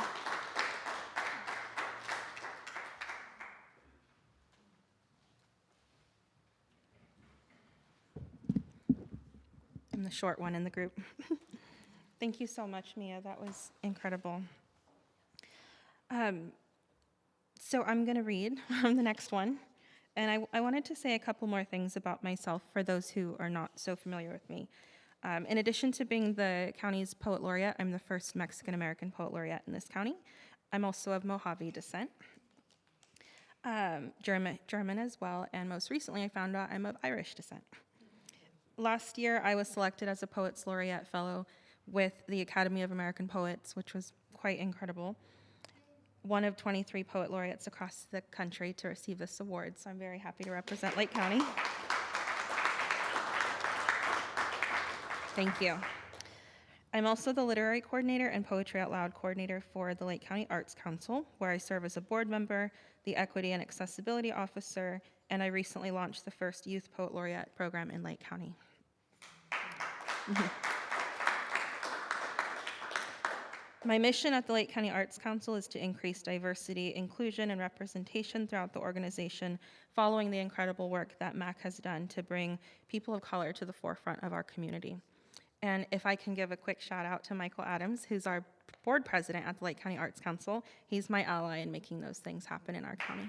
I'm the short one in the group. Thank you so much, Mia. That was incredible. So I'm going to read the next one. And I wanted to say a couple more things about myself for those who are not so familiar with me. In addition to being the county's poet laureate, I'm the first Mexican-American poet laureate in this county. I'm also of Mojave descent, German as well, and most recently I found out I'm of Irish descent. Last year, I was selected as a Poets Laureate Fellow with the Academy of American Poets, which was quite incredible. One of 23 poet laureates across the country to receive this award, so I'm very happy to represent Lake County. Thank you. I'm also the literary coordinator and Poetry Out Loud coordinator for the Lake County Arts Council, where I serve as a board member, the equity and accessibility officer, and I recently launched the first youth poet laureate program in Lake County. My mission at the Lake County Arts Council is to increase diversity, inclusion, and representation throughout the organization, following the incredible work that MAC has done to bring people of color to the forefront of our community. And if I can give a quick shout out to Michael Adams, who's our board president at the Lake County Arts Council. He's my ally in making those things happen in our county.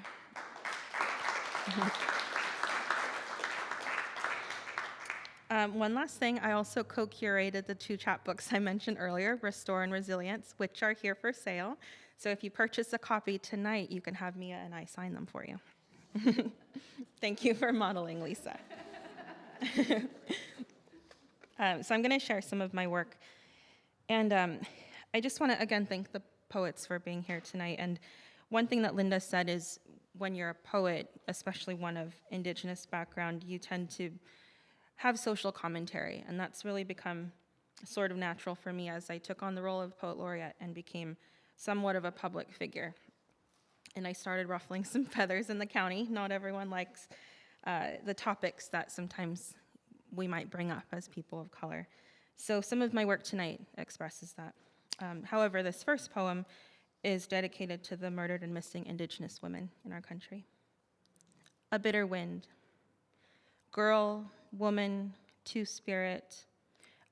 One last thing, I also co-curated the 2 chapbooks I mentioned earlier, Restore and Resilience, which are here for sale. So if you purchase a copy tonight, you can have Mia and I sign them for you. Thank you for modeling, Lisa. So I'm going to share some of my work. And I just want to, again, thank the poets for being here tonight. And one thing that Linda said is when you're a poet, especially one of Indigenous background, you tend to have social commentary, and that's really become sort of natural for me as I took on the role of Poet Laureate and became somewhat of a public figure. And I started ruffling some feathers in the county. Not everyone likes the topics that sometimes we might bring up as people of color. So some of my work tonight expresses that. However, this first poem is dedicated to the murdered and missing Indigenous women in our country. A bitter wind. Girl, woman, two-spirit.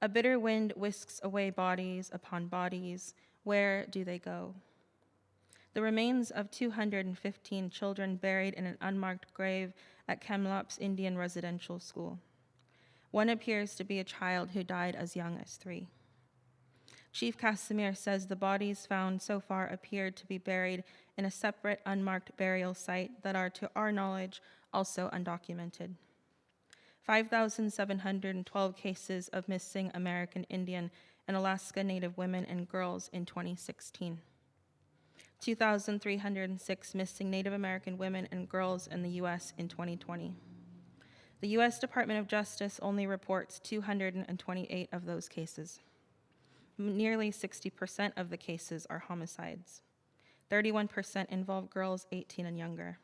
A bitter wind whisks away bodies upon bodies. Where do they go? The remains of 215 children buried in an unmarked grave at Kamloops Indian Residential School. One appears to be a child who died as young as 3. Chief Casimir says the bodies found so far appeared to be buried in a separate unmarked burial site that are, to our knowledge, also undocumented. 5,712 cases of missing American Indian and Alaska Native women and girls in 2016. 2,306 missing Native American women and girls in the U.S. in 2020. The U.S. Department of Justice only reports 228 of those cases. Nearly 60% of the cases are homicides. 31% involve girls 18 and younger.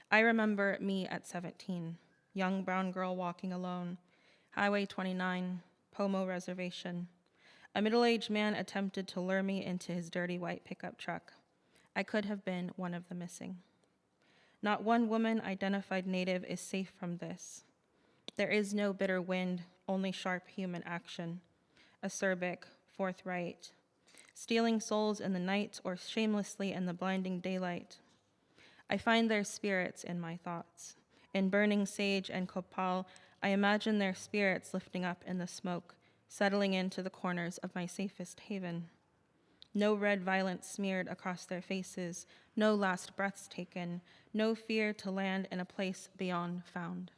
I remember me at 17, young brown girl walking alone, Highway 29, Pomo Reservation. A middle-aged man attempted to lure me into his dirty white pickup truck. I could have been one of the missing. Not one woman identified Native is safe from this. There is no bitter wind, only sharp human action, acerbic, forthright, stealing souls in the night or shamelessly in the blinding daylight. I find their spirits in my thoughts. In burning sage and copal, I imagine their spirits lifting up in the smoke, settling into the corners of my safest haven. No red violence smeared across their faces, no last breaths taken, no fear to land in a place beyond found.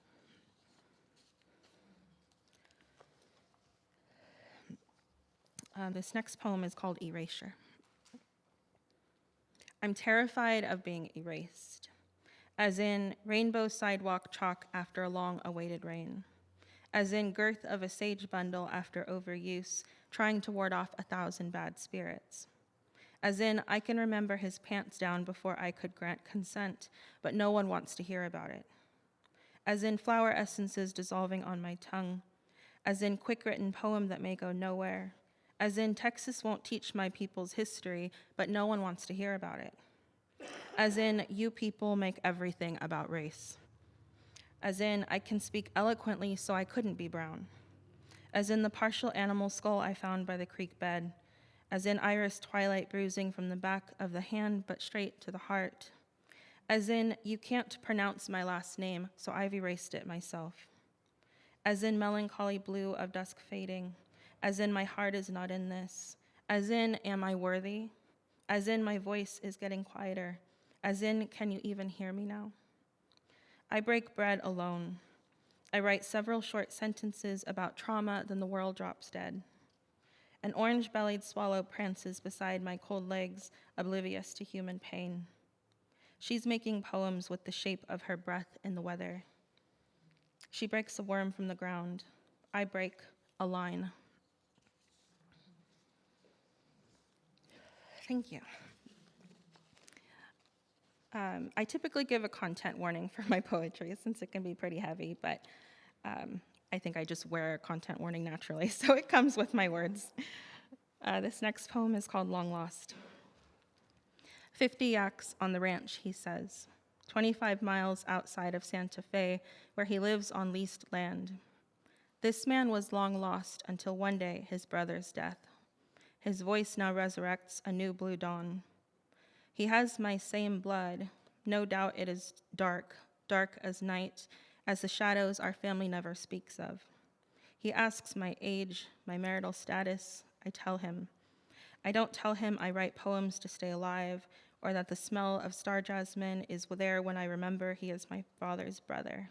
This next poem is called Erasure. I'm terrified of being erased, as in rainbow sidewalk chalk after a long-awaited rain, as in girth of a sage bundle after overuse, trying to ward off 1,000 bad spirits, as in I can remember his pants down before I could grant consent, but no one wants to hear about it, as in flower essences dissolving on my tongue, as in quick-written poem that may go nowhere, as in Texas won't teach my people's history, but no one wants to hear about it, as in you people make everything about race, as in I can speak eloquently so I couldn't be brown, as in the partial animal skull I found by the creek bed, as in iris twilight bruising from the back of the hand but straight to the heart, as in you can't pronounce my last name, so I've erased it myself, as in melancholy blue of dusk fading, as in my heart is not in this, as in am I worthy, as in my voice is getting quieter, as in can you even hear me now? I break bread alone. I write several short sentences about trauma, then the world drops dead. An orange-bellied swallow prances beside my cold legs, oblivious to human pain. She's making poems with the shape of her breath in the weather. She breaks a worm from the ground. I break a line. Thank you. I typically give a content warning for my poetry since it can be pretty heavy, but I think I just wear a content warning naturally, so it comes with my words. This next poem is called Long Lost. 50 yaks on the ranch, he says, 25 miles outside of Santa Fe, where he lives on leased land. This man was long lost until one day his brother's death. His voice now resurrects a new blue dawn. He has my same blood. No doubt it is dark, dark as night, as the shadows our family never speaks of. He asks my age, my marital status. I tell him. I don't tell him I write poems to stay alive, or that the smell of star jasmine is there when I remember he is my father's brother.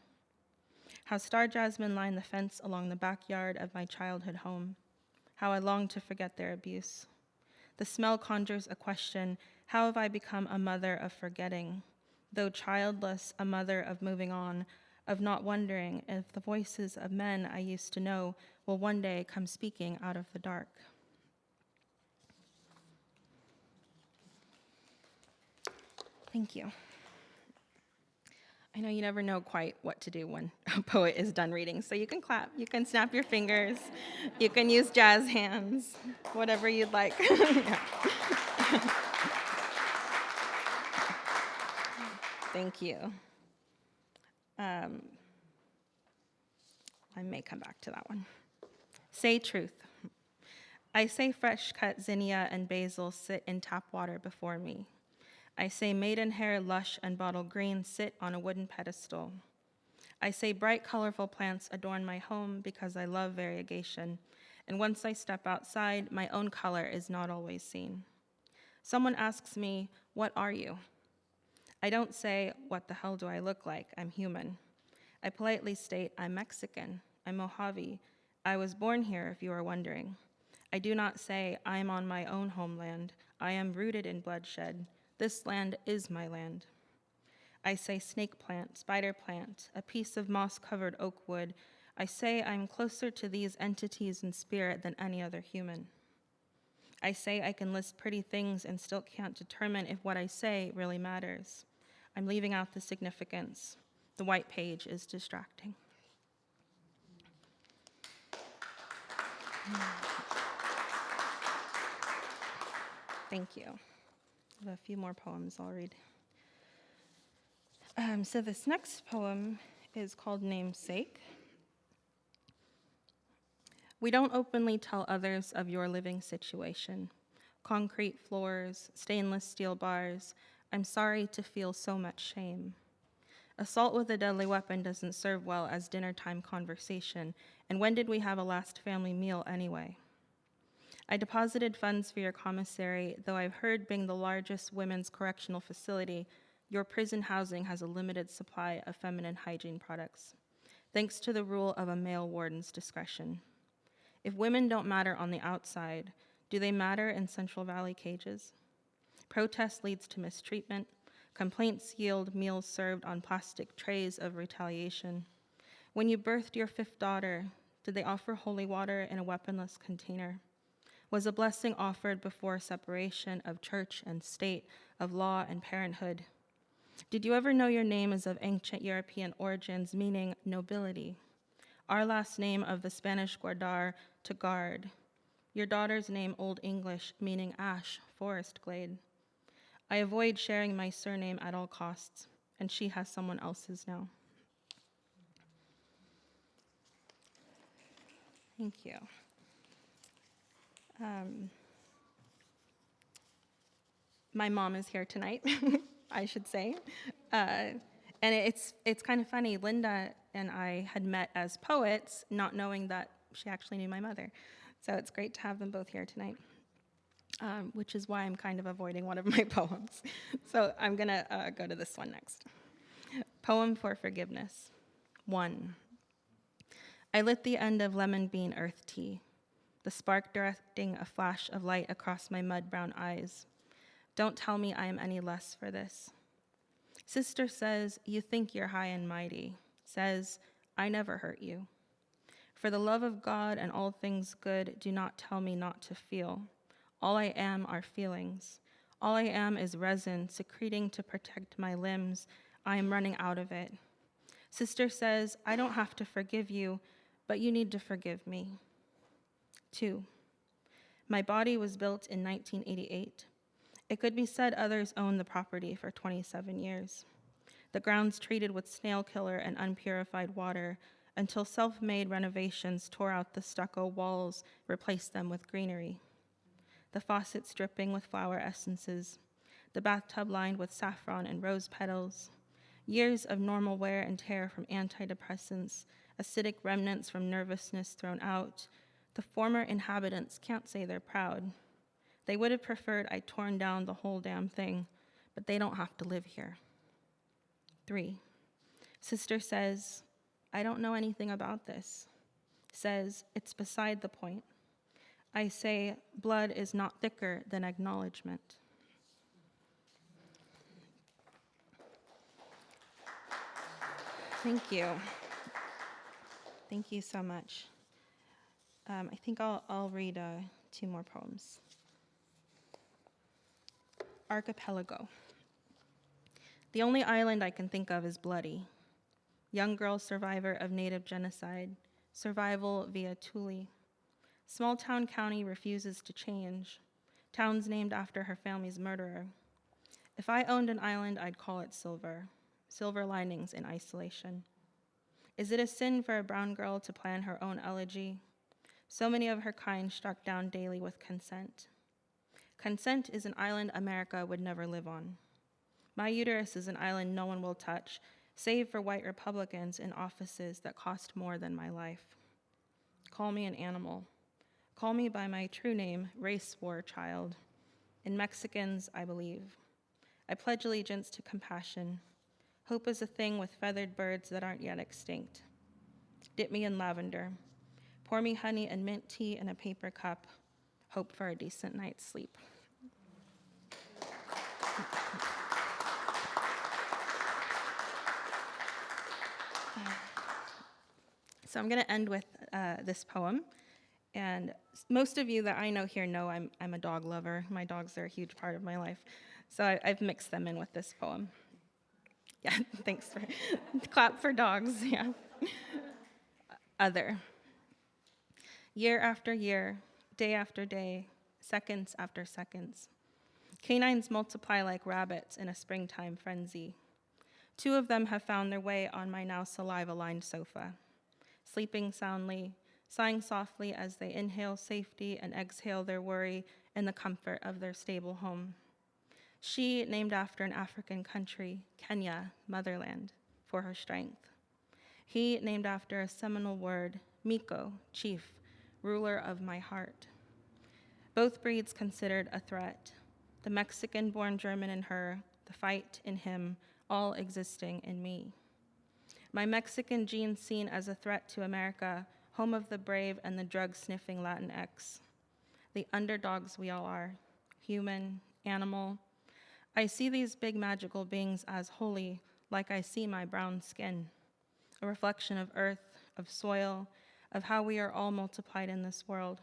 How star jasmine line the fence along the backyard of my childhood home. How I long to forget their abuse. The smell conjures a question, how have I become a mother of forgetting? Though childless, a mother of moving on, of not wondering if the voices of men I used to know will one day come speaking out of the dark. Thank you. I know you never know quite what to do when a poet is done reading, so you can clap, you can snap your fingers, you can use jazz hands, whatever you'd like. Thank you. I may come back to that one. Say truth. I say fresh-cut zinnia and basil sit in tap water before me. I say maidenhair, lush, and bottle green sit on a wooden pedestal. I say bright, colorful plants adorn my home because I love variegation, and once I step outside, my own color is not always seen. Someone asks me, what are you? I don't say, what the hell do I look like? I'm human. I politely state, I'm Mexican, I'm Mojave. I was born here, if you are wondering. I do not say, I am on my own homeland. I am rooted in bloodshed. This land is my land. I say snake plant, spider plant, a piece of moss-covered oak wood. I say I'm closer to these entities in spirit than any other human. I say I can list pretty things and still can't determine if what I say really matters. I'm leaving out the significance. The white page is distracting. Thank you. I have a few more poems I'll read. So this next poem is called Namesake. We don't openly tell others of your living situation. Concrete floors, stainless steel bars. I'm sorry to feel so much shame. Assault with a deadly weapon doesn't serve well as dinner time conversation, and when did we have a last family meal anyway? I deposited funds for your commissary, though I've heard being the largest women's correctional facility, your prison housing has a limited supply of feminine hygiene products, thanks to the rule of a male warden's discretion. If women don't matter on the outside, do they matter in Central Valley cages? Protest leads to mistreatment. Complaints yield meals served on plastic trays of retaliation. When you birthed your 5th daughter, did they offer holy water in a weaponless container? Was a blessing offered before separation of church and state, of law and parenthood? Did you ever know your name is of ancient European origins, meaning nobility? Our last name of the Spanish guardar, to guard. Your daughter's name, Old English, meaning ash, forest glade. I avoid sharing my surname at all costs, and she has someone else's now. Thank you. My mom is here tonight, I should say. And it's kind of funny. Linda and I had met as poets, not knowing that she actually knew my mother. So it's great to have them both here tonight, which is why I'm kind of avoiding one of my poems. So I'm going to go to this one next. Poem for Forgiveness. 1. I lit the end of lemon bean earth tea, the spark directing a flash of light across my mud-brown eyes. Don't tell me I am any less for this. Sister says, you think you're high and mighty. Says, I never hurt you. For the love of God and all things good, do not tell me not to feel. All I am are feelings. All I am is resin secreting to protect my limbs. I am running out of it. Sister says, I don't have to forgive you, but you need to forgive me. 2. My body was built in 1988. It could be said others owned the property for 27 years. The grounds treated with snail killer and unpurified water until self-made renovations tore out the stucco walls, replaced them with greenery. The faucets dripping with flower essences, the bathtub lined with saffron and rose petals, years of normal wear and tear from antidepressants, acidic remnants from nervousness thrown out. The former inhabitants can't say they're proud. They would have preferred I torn down the whole damn thing, but they don't have to live here. 3. Sister says, I don't know anything about this. Says, it's beside the point. I say, blood is not thicker than acknowledgement. Thank you. Thank you so much. I think I'll read 2 more poems. Archipelago. The only island I can think of is Bloody. Young girl survivor of native genocide, survival via Thule. Small town county refuses to change. Town's named after her family's murderer. If I owned an island, I'd call it Silver. Silver linings in isolation. Is it a sin for a brown girl to plan her own elegy? So many of her kind struck down daily with consent. Consent is an island America would never live on. My uterus is an island no one will touch, save for white Republicans in offices that cost more than my life. Call me an animal. Call me by my true name, race war child. In Mexicans, I believe. I pledge allegiance to compassion. Hope is a thing with feathered birds that aren't yet extinct. Dip me in lavender. Pour me honey and mint tea in a paper cup. Hope for a decent night's sleep. So I'm going to end with this poem. And most of you that I know here know I'm a dog lover. My dogs are a huge part of my life. So I've mixed them in with this poem. Yeah, thanks for clap for dogs, yeah. Other. Year after year, day after day, seconds after seconds. Canines multiply like rabbits in a springtime frenzy. 2 of them have found their way on my now saliva-lined sofa. Sleeping soundly, sighing softly as they inhale safety and exhale their worry in the comfort of their stable home. She, named after an African country, Kenya, motherland, for her strength. He, named after a seminal word, Miko, chief, ruler of my heart. Both breeds considered a threat. The Mexican-born German in her, the fight in him, all existing in me. My Mexican genes seen as a threat to America, home of the brave and the drug-sniffing Latinx. The underdogs we all are, human, animal. I see these big magical beings as holy, like I see my brown skin, a reflection of earth, of soil, of how we are all multiplied in this world.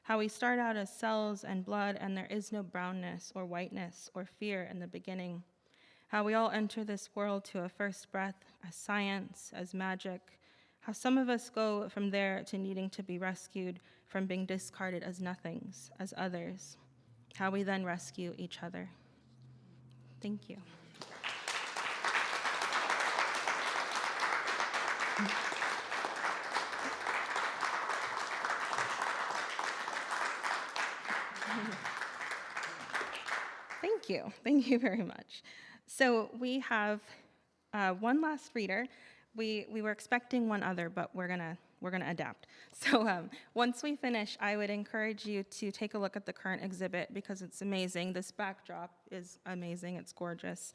How we start out as cells and blood, and there is no brownness or whiteness or fear in the beginning. How we all enter this world to a first breath as science, as magic. How some of us go from there to needing to be rescued, from being discarded as nothings, as others. How we then rescue each other. Thank you. Thank you. Thank you very much. So we have one last reader. We were expecting one other, but we're gonna adapt. So once we finish, I would encourage you to take a look at the current exhibit because it's amazing. This backdrop is amazing. It's gorgeous.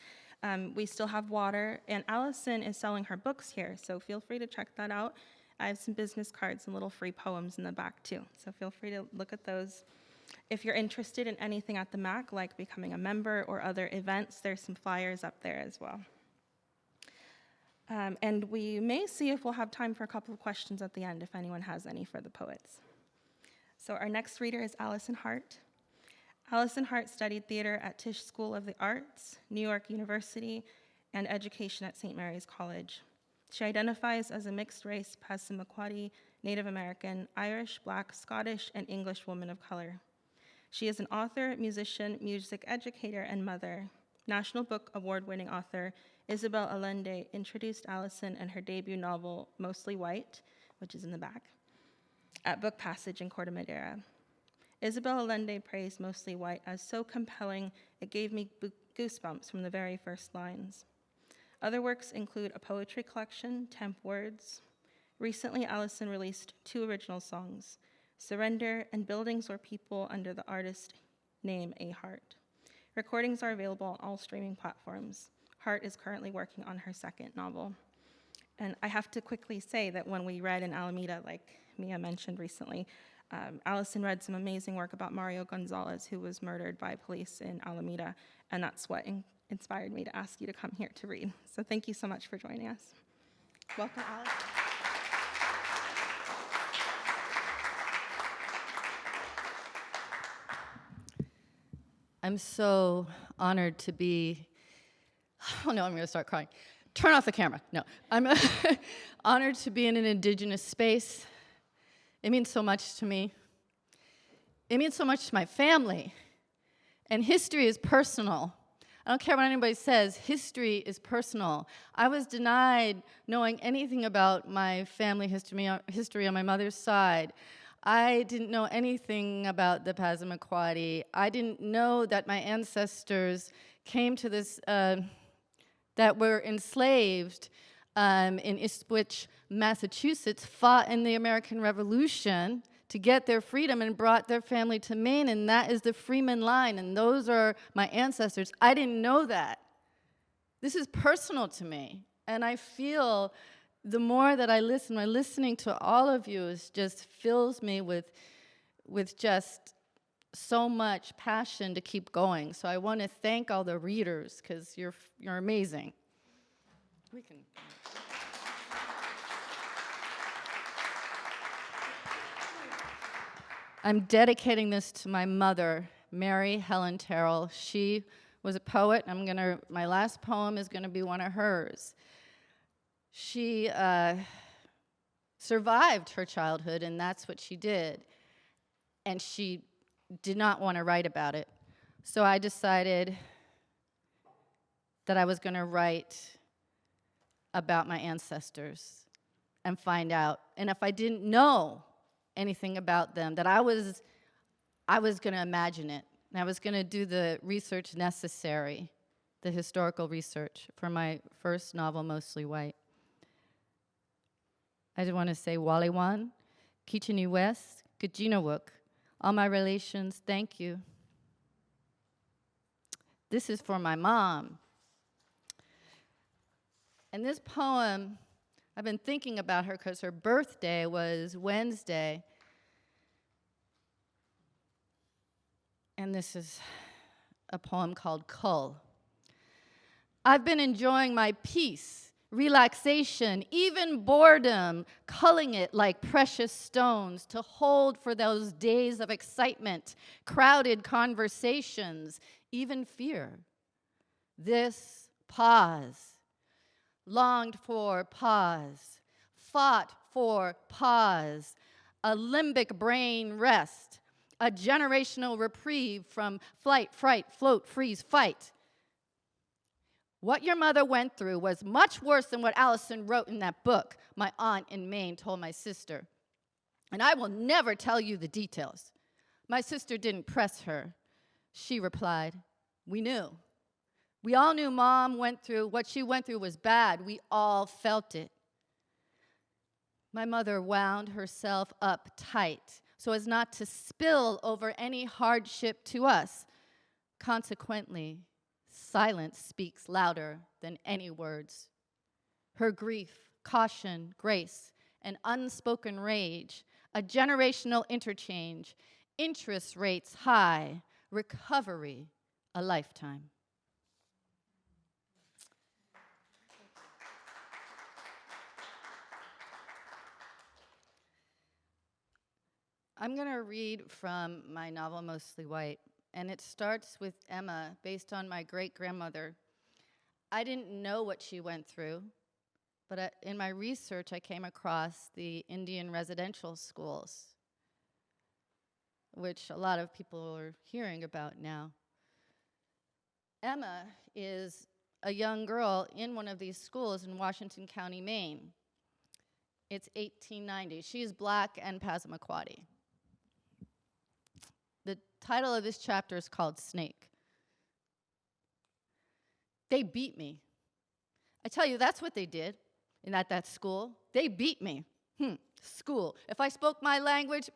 We still have water, and Alison is selling her books here, so feel free to check that out. I have some business cards and little free poems in the back too, so feel free to look at those. If you're interested in anything at the MAC, like becoming a member or other events, there's some flyers up there as well. And we may see if we'll have time for a couple of questions at the end, if anyone has any for the poets. So our next reader is Alison Hart. Alison Hart studied theater at Tisch School of the Arts, New York University, and education at St. Mary's College. She identifies as a mixed-race Passamaquoddy, Native American, Irish, Black, Scottish, and English woman of color. She is an author, musician, music educator, and mother. National Book Award-winning author Isabel Allende introduced Alison and her debut novel, Mostly White, which is in the back, at Book Passage in Corte Madera. Isabel Allende praised Mostly White as so compelling it gave me goosebumps from the very first lines. Other works include a poetry collection, Temp Words. Recently, Alison released 2 original songs, Surrender and Buildings or People under the artist name A. Hart. Recordings are available on all streaming platforms. Hart is currently working on her second novel. And I have to quickly say that when we read in Alameda, like Mia mentioned recently, Alison read some amazing work about Mario Gonzalez, who was murdered by police in Alameda, and that's what inspired me to ask you to come here to read. So thank you so much for joining us. Welcome, Alison. I'm so honored to be, oh no, I'm going to start crying. Turn off the camera. No, I'm honored to be in an Indigenous space. It means so much to me. It means so much to my family. And history is personal. I don't care what anybody says, history is personal. I was denied knowing anything about my family history on my mother's side. I didn't know anything about the Passamaquoddy. I didn't know that my ancestors came to this, that were enslaved in Ipswich, Massachusetts, fought in the American Revolution to get their freedom and brought their family to Maine, and that is the Freeman line, and those are my ancestors. I didn't know that. This is personal to me, and I feel the more that I listen, my listening to all of you is just fills me with just so much passion to keep going. So I want to thank all the readers because you're amazing. We can. I'm dedicating this to my mother, Mary Helen Terrell. She was a poet. My last poem is going to be one of hers. She survived her childhood, and that's what she did. And she did not want to write about it. So I decided that I was going to write about my ancestors and find out. And if I didn't know anything about them, that I was going to imagine it. And I was going to do the research necessary, the historical research for my first novel, Mostly White. I just want to say Walewan, Kichini West, Gajinawuk, all my relations, thank you. This is for my mom. And this poem, I've been thinking about her because her birthday was Wednesday. And this is a poem called Cull. I've been enjoying my peace, relaxation, even boredom, culling it like precious stones to hold for those days of excitement, crowded conversations, even fear. This pause, longed for pause, fought for pause, a limbic brain rest, a generational reprieve from flight, fright, float, freeze, fight. What your mother went through was much worse than what Alison wrote in that book my aunt in Maine told my sister. And I will never tell you the details. My sister didn't press her. She replied, we knew. We all knew Mom went through, what she went through was bad. We all felt it. My mother wound herself up tight so as not to spill over any hardship to us. Consequently, silence speaks louder than any words. Her grief, caution, grace, and unspoken rage, a generational interchange, interest rates high, recovery a lifetime. I'm going to read from my novel, Mostly White, and it starts with Emma, based on my great-grandmother. I didn't know what she went through, but in my research, I came across the Indian residential schools, which a lot of people are hearing about now. Emma is a young girl in one of these schools in Washington County, Maine. It's 1890. She is Black and Passamaquoddy. The title of this chapter is called Snake. They beat me. I tell you, that's what they did at that school. They beat me. School. If I spoke my language,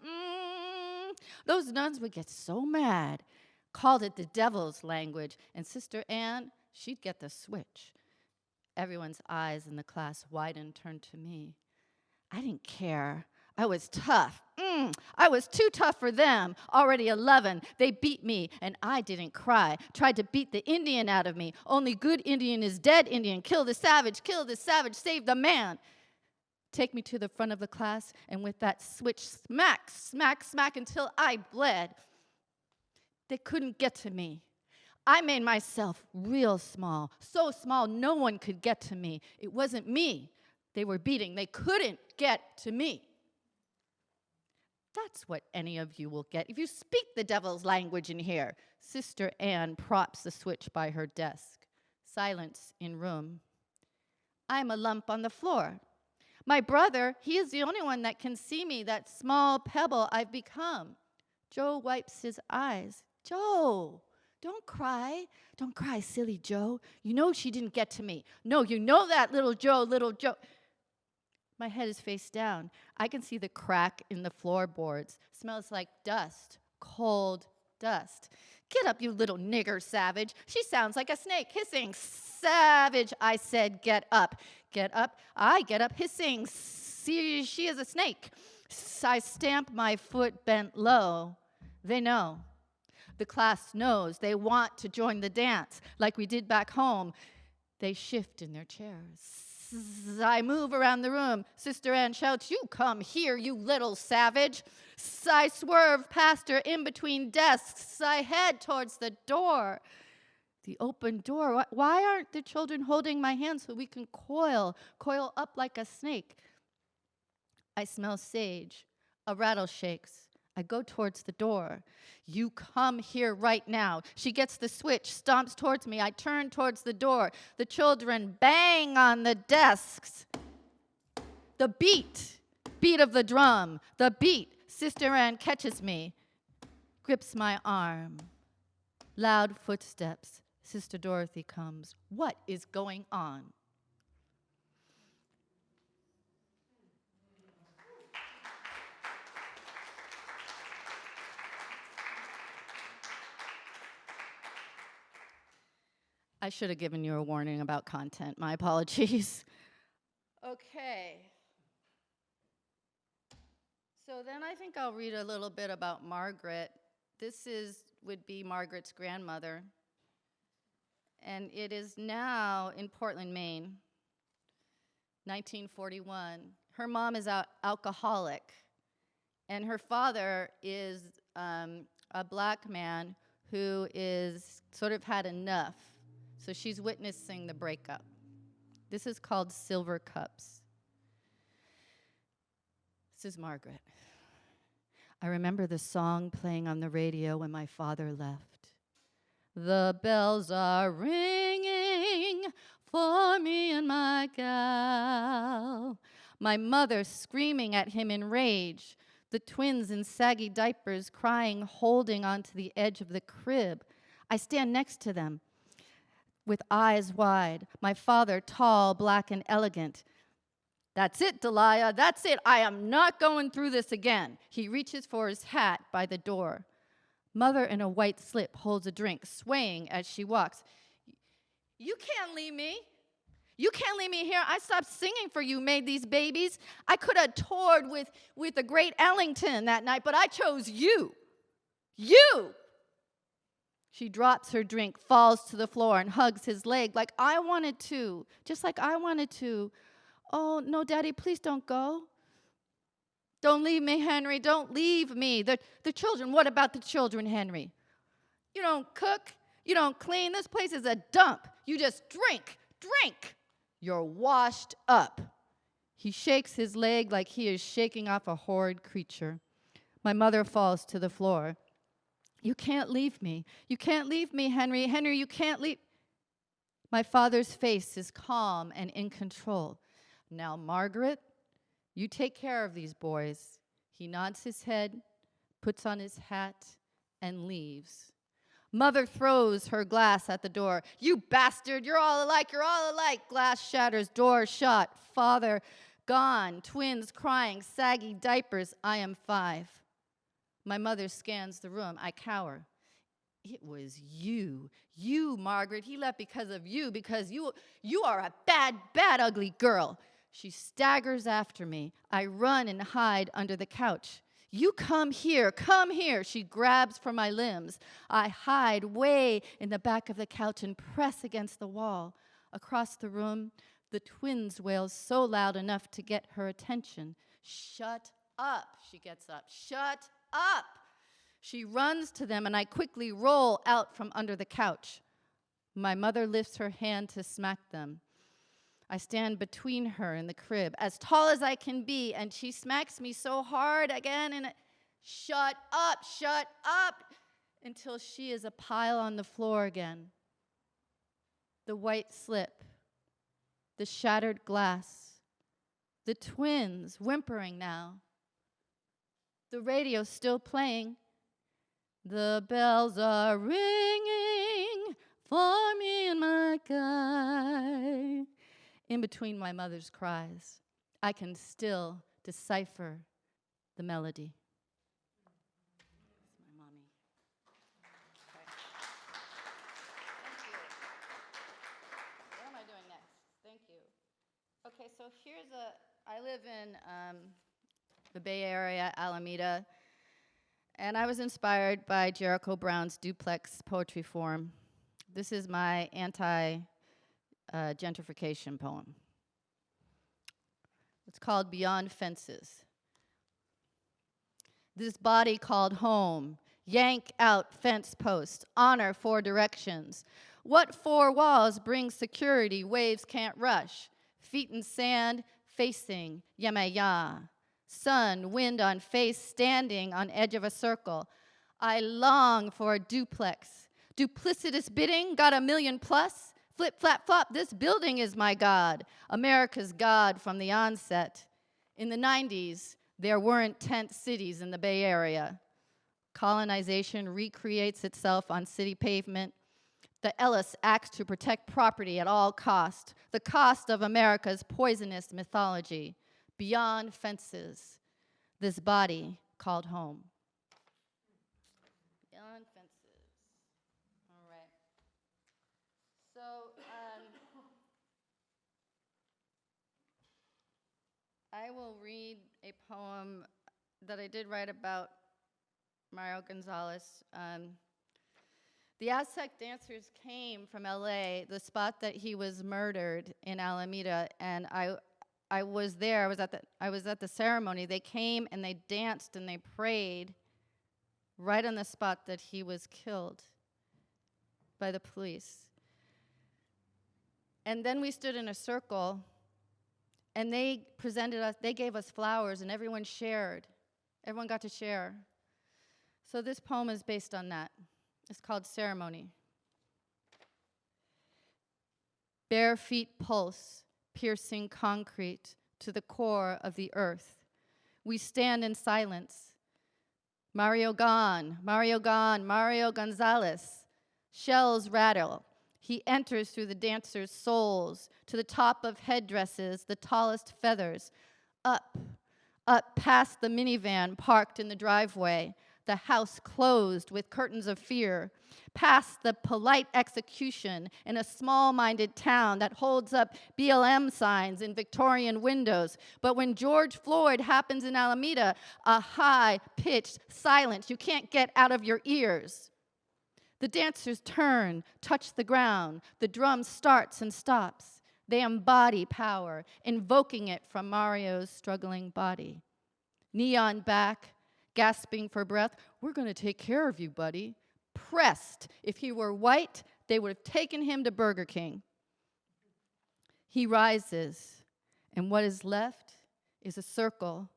those nuns would get so mad. Called it the devil's language. And Sister Ann, she'd get the switch. Everyone's eyes in the class widened, turned to me. I didn't care. I was tough. I was too tough for them. Already 11, they beat me, and I didn't cry. Tried to beat the Indian out of me. Only good Indian is dead Indian. Kill the savage, save the man. Take me to the front of the class, and with that switch, smack, smack, smack, until I bled. They couldn't get to me. I made myself real small, so small no one could get to me. It wasn't me they were beating. They couldn't get to me. That's what any of you will get if you speak the devil's language in here. Sister Ann props the switch by her desk. Silence in room. I'm a lump on the floor. My brother, he is the only one that can see me, that small pebble I've become. Joe wipes his eyes. Joe, don't cry. Don't cry, silly Joe. You know she didn't get to me. No, you know that, little Joe, little Joe. My head is face down. I can see the crack in the floorboards. Smells like dust, cold dust. Get up, you little nigger savage. She sounds like a snake, hissing. Savage, I said, get up. Get up. I get up, hissing. See, she is a snake. I stamp my foot bent low. They know. The class knows. They want to join the dance like we did back home. They shift in their chairs. I move around the room. Sister Ann shouts, you come here, you little savage. I swerve past her in between desks. I head towards the door. The open door. Why aren't the children holding my hand so we can coil up like a snake? I smell sage. A rattle shakes. I go towards the door. You come here right now. She gets the switch, stomps towards me. I turn towards the door. The children bang on the desks. the beat of the drum, the beat. Sister Ann catches me, grips my arm. Loud footsteps. Sister Dorothy comes. What is going on? I should have given you a warning about content. My apologies. Okay. So then I think I'll read a little bit about Margaret. This would be Margaret's grandmother. And it is now in Portland, Maine, 1941. Her mom is alcoholic, and her father is a black man who is sort of had enough. So she's witnessing the breakup. This is called Silver Cups. This is Margaret. I remember the song playing on the radio when my father left. The bells are ringing for me and my gal. My mother screaming at him in rage. The twins in saggy diapers crying, holding onto the edge of the crib. I stand next to them with eyes wide. My father, tall, black, and elegant. That's it, Delia, that's it. I am not going through this again. He reaches for his hat by the door. Mother in a white slip holds a drink, swaying as she walks. You can't leave me. You can't leave me here. I stopped singing for you, made these babies. I could have toured with the great Ellington that night, but I chose you. You. She drops her drink, falls to the floor, and hugs his leg like I wanted to, just like I wanted to. Oh, no, Daddy, please don't go. Don't leave me, Henry. Don't leave me. The children, what about the children, Henry? You don't cook. You don't clean. This place is a dump. You just drink. You're washed up. He shakes his leg like he is shaking off a horrid creature. My mother falls to the floor. You can't leave me. You can't leave me, Henry. Henry, you can't leave. My father's face is calm and in control. Now, Margaret, you take care of these boys. He nods his head, puts on his hat, and leaves. Mother throws her glass at the door. You bastard, you're all alike, you're all alike. Glass shatters, door shut. Father gone, twins crying, saggy diapers. I am 5. My mother scans the room. I cower. It was you, Margaret. He left because of you, because you are a bad, ugly girl. She staggers after me. I run and hide under the couch. You come here. She grabs for my limbs. I hide way in the back of the couch and press against the wall. Across the room, the twins wail so loud enough to get her attention. Shut up, she gets up. Shut up. She runs to them, and I quickly roll out from under the couch. My mother lifts her hand to smack them. I stand between her and the crib, as tall as I can be, and she smacks me so hard again, and shut up, until she is a pile on the floor again. The white slip, the shattered glass, the twins whimpering now, the radio still playing. The bells are ringing for me and my guy. In between my mother's cries, I can still decipher the melody. That's my mommy. Okay. Thank you. What am I doing next? Thank you. Okay, so I live in the Bay Area, Alameda, and I was inspired by Jericho Brown's duplex poetry form. This is my gentrification poem. It's called Beyond Fences. This body called home, yank out fence posts, honor 4 directions. What 4 walls bring security waves can't rush? Feet in sand, facing Yamaya. Sun, wind on face, standing on edge of a circle. I long for a duplex. Duplicitous bidding, got $1 million plus? Flip, flap, flop, this building is my God, America's God from the onset. In the 90s, there weren't tent cities in the Bay Area. Colonization recreates itself on city pavement. The Ellis acts to protect property at all cost, the cost of America's poisonous mythology. Beyond fences, this body called home. Beyond fences. All right. So, I will read a poem that I did write about Mario Gonzalez. The Aztec dancers came from LA, the spot that he was murdered in Alameda, and I was there. I was at the ceremony. They came and they danced and they prayed right on the spot that he was killed by the police. And then we stood in a circle, and they gave us flowers, and everyone shared. Everyone got to share. So this poem is based on that. It's called Ceremony. Bare feet pulse, piercing concrete to the core of the earth. We stand in silence. Mario gone, Mario gone, Mario Gonzalez. Shells rattle. He enters through the dancers' souls, to the top of headdresses, the tallest feathers, up past the minivan parked in the driveway, the house closed with curtains of fear, past the polite execution in a small-minded town that holds up BLM signs in Victorian windows. But when George Floyd happens in Alameda, a high-pitched silence you can't get out of your ears. The dancers turn, touch the ground. The drum starts and stops. They embody power, invoking it from Mario's struggling body. Neon back, gasping for breath. We're going to take care of you, buddy. Pressed. If he were white, they would have taken him to Burger King. He rises, and what is left is a circle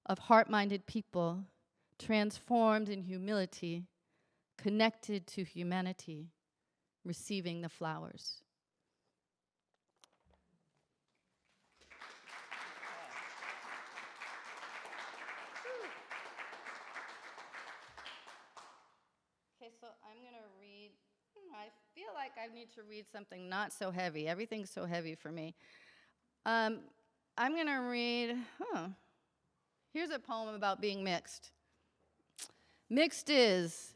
of heart-minded people transformed in humility, connected to humanity, receiving the flowers. Okay, so I'm going to read, I feel like I need to read something not so heavy. Everything's so heavy for me. I'm going to read, here's a poem about being mixed. Mixed is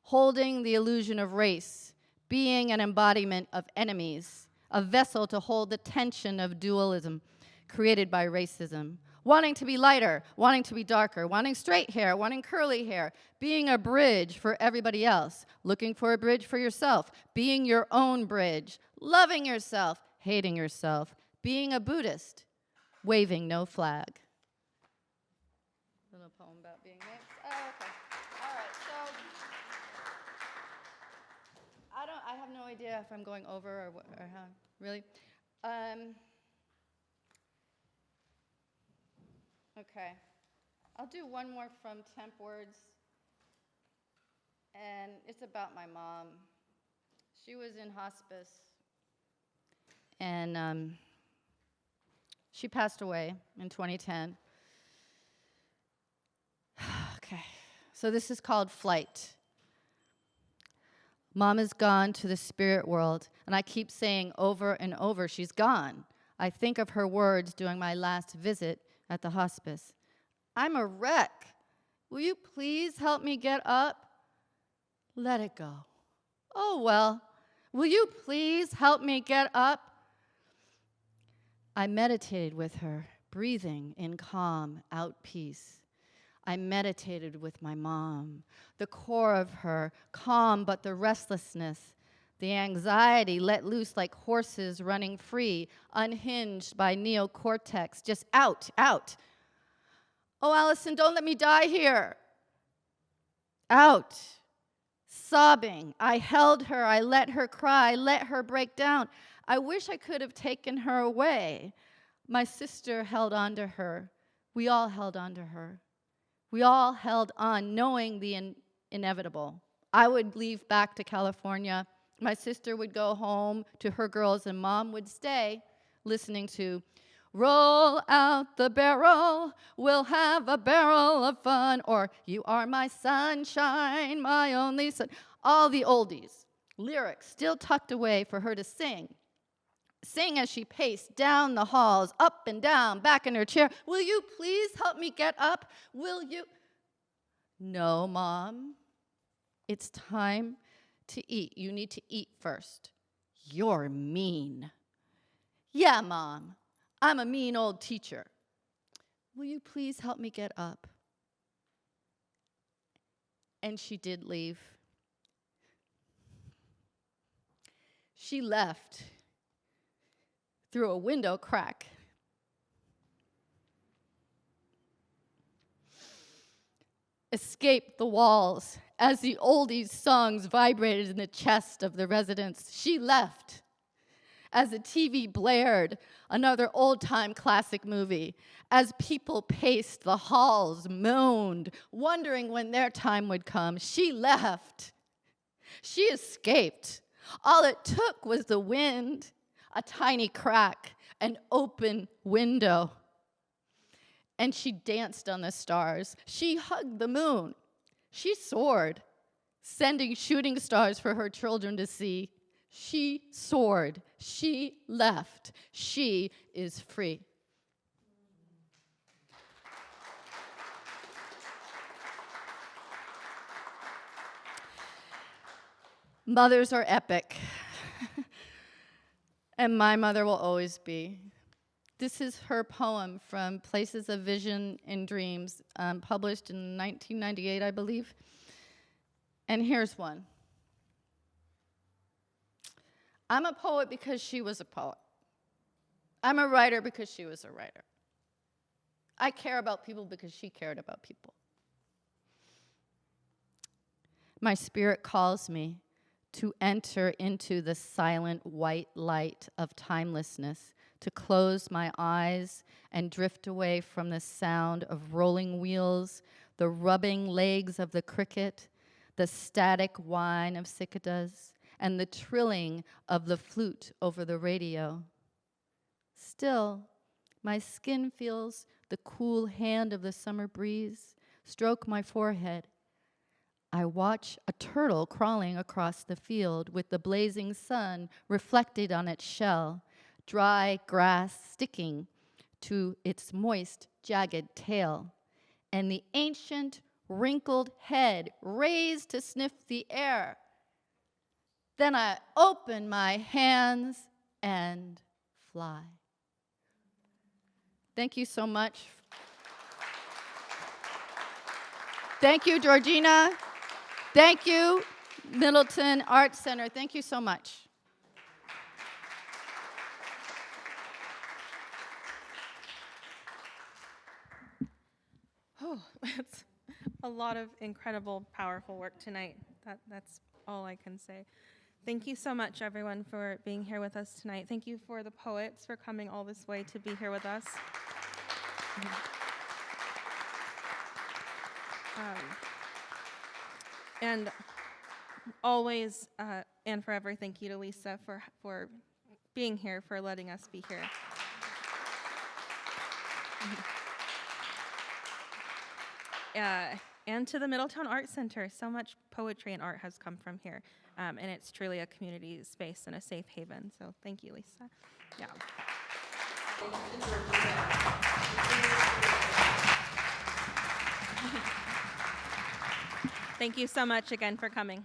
holding the illusion of race, being an embodiment of enemies, a vessel to hold the tension of dualism created by racism. Wanting to be lighter, wanting to be darker, wanting straight hair, wanting curly hair, being a bridge for everybody else, looking for a bridge for yourself, being your own bridge, loving yourself, hating yourself, being a Buddhist, waving no flag. A little poem about being mixed. Oh, okay. All right, so I have no idea if I'm going over or how, really. Okay, I'll do one more from Temp Words, and it's about my mom. She was in hospice, and she passed away in 2010. Okay, so this is called Flight. Mom is gone to the spirit world, and I keep saying over and over, she's gone. I think of her words during my last visit at the hospice. I'm a wreck. Will you please help me get up? Let it go. Oh, well, will you please help me get up? I meditated with her, breathing in calm, out peace. I meditated with my mom, the core of her, calm but the restlessness, the anxiety let loose like horses running free, unhinged by neocortex, just out, out. Oh, Alison, don't let me die here. Out. Sobbing. I held her. I let her cry. I let her break down. I wish I could have taken her away. My sister held on to her. We all held on to her. We all held on, knowing the inevitable. I would leave back to California. My sister would go home to her girls, and Mom would stay, listening to Roll out the barrel, we'll have a barrel of fun. Or you are my sunshine, my only sun. All the oldies. Lyrics still tucked away for her to sing. Sing as she paced down the halls, up and down, back in her chair. Will you please help me get up? Will you? No, Mom. It's time to eat. You need to eat first. You're mean. Yeah, Mom. I'm a mean old teacher. Will you please help me get up? And she did leave. She left through a window crack. Escaped the walls as the oldies songs vibrated in the chest of the residents. She left as the TV blared another old-time classic movie, as people paced the halls, moaned, wondering when their time would come. She left. She escaped. All it took was the wind, a tiny crack, an open window. And she danced on the stars. She hugged the moon. She soared, sending shooting stars for her children to see. She soared. She left. She is free. Mothers are epic. And my mother will always be. This is her poem from Places of Vision and Dreams, published in 1998, I believe. And here's one. I'm a poet because she was a poet. I'm a writer because she was a writer. I care about people because she cared about people. My spirit calls me to enter into the silent white light of timelessness, to close my eyes and drift away from the sound of rolling wheels, the rubbing legs of the cricket, the static whine of cicadas, and the trilling of the flute over the radio. Still, my skin feels the cool hand of the summer breeze stroke my forehead. I watch a turtle crawling across the field with the blazing sun reflected on its shell, dry grass sticking to its moist, jagged tail, and the ancient, wrinkled head raised to sniff the air. Then I open my hands and fly. Thank you so much. Thank you, Georgina. Thank you, Middletown Art Center. Thank you so much. Oh, that's a lot of incredible, powerful work tonight. That's all I can say. Thank you so much, everyone, for being here with us tonight. Thank you for the poets for coming all this way to be here with us. And always and forever, thank you to Lisa for being here, for letting us be here. And to the Middletown Art Center. So much poetry and art has come from here. And it's truly a community space and a safe haven. So thank you, Lisa. Yeah. Thank you so much again for coming.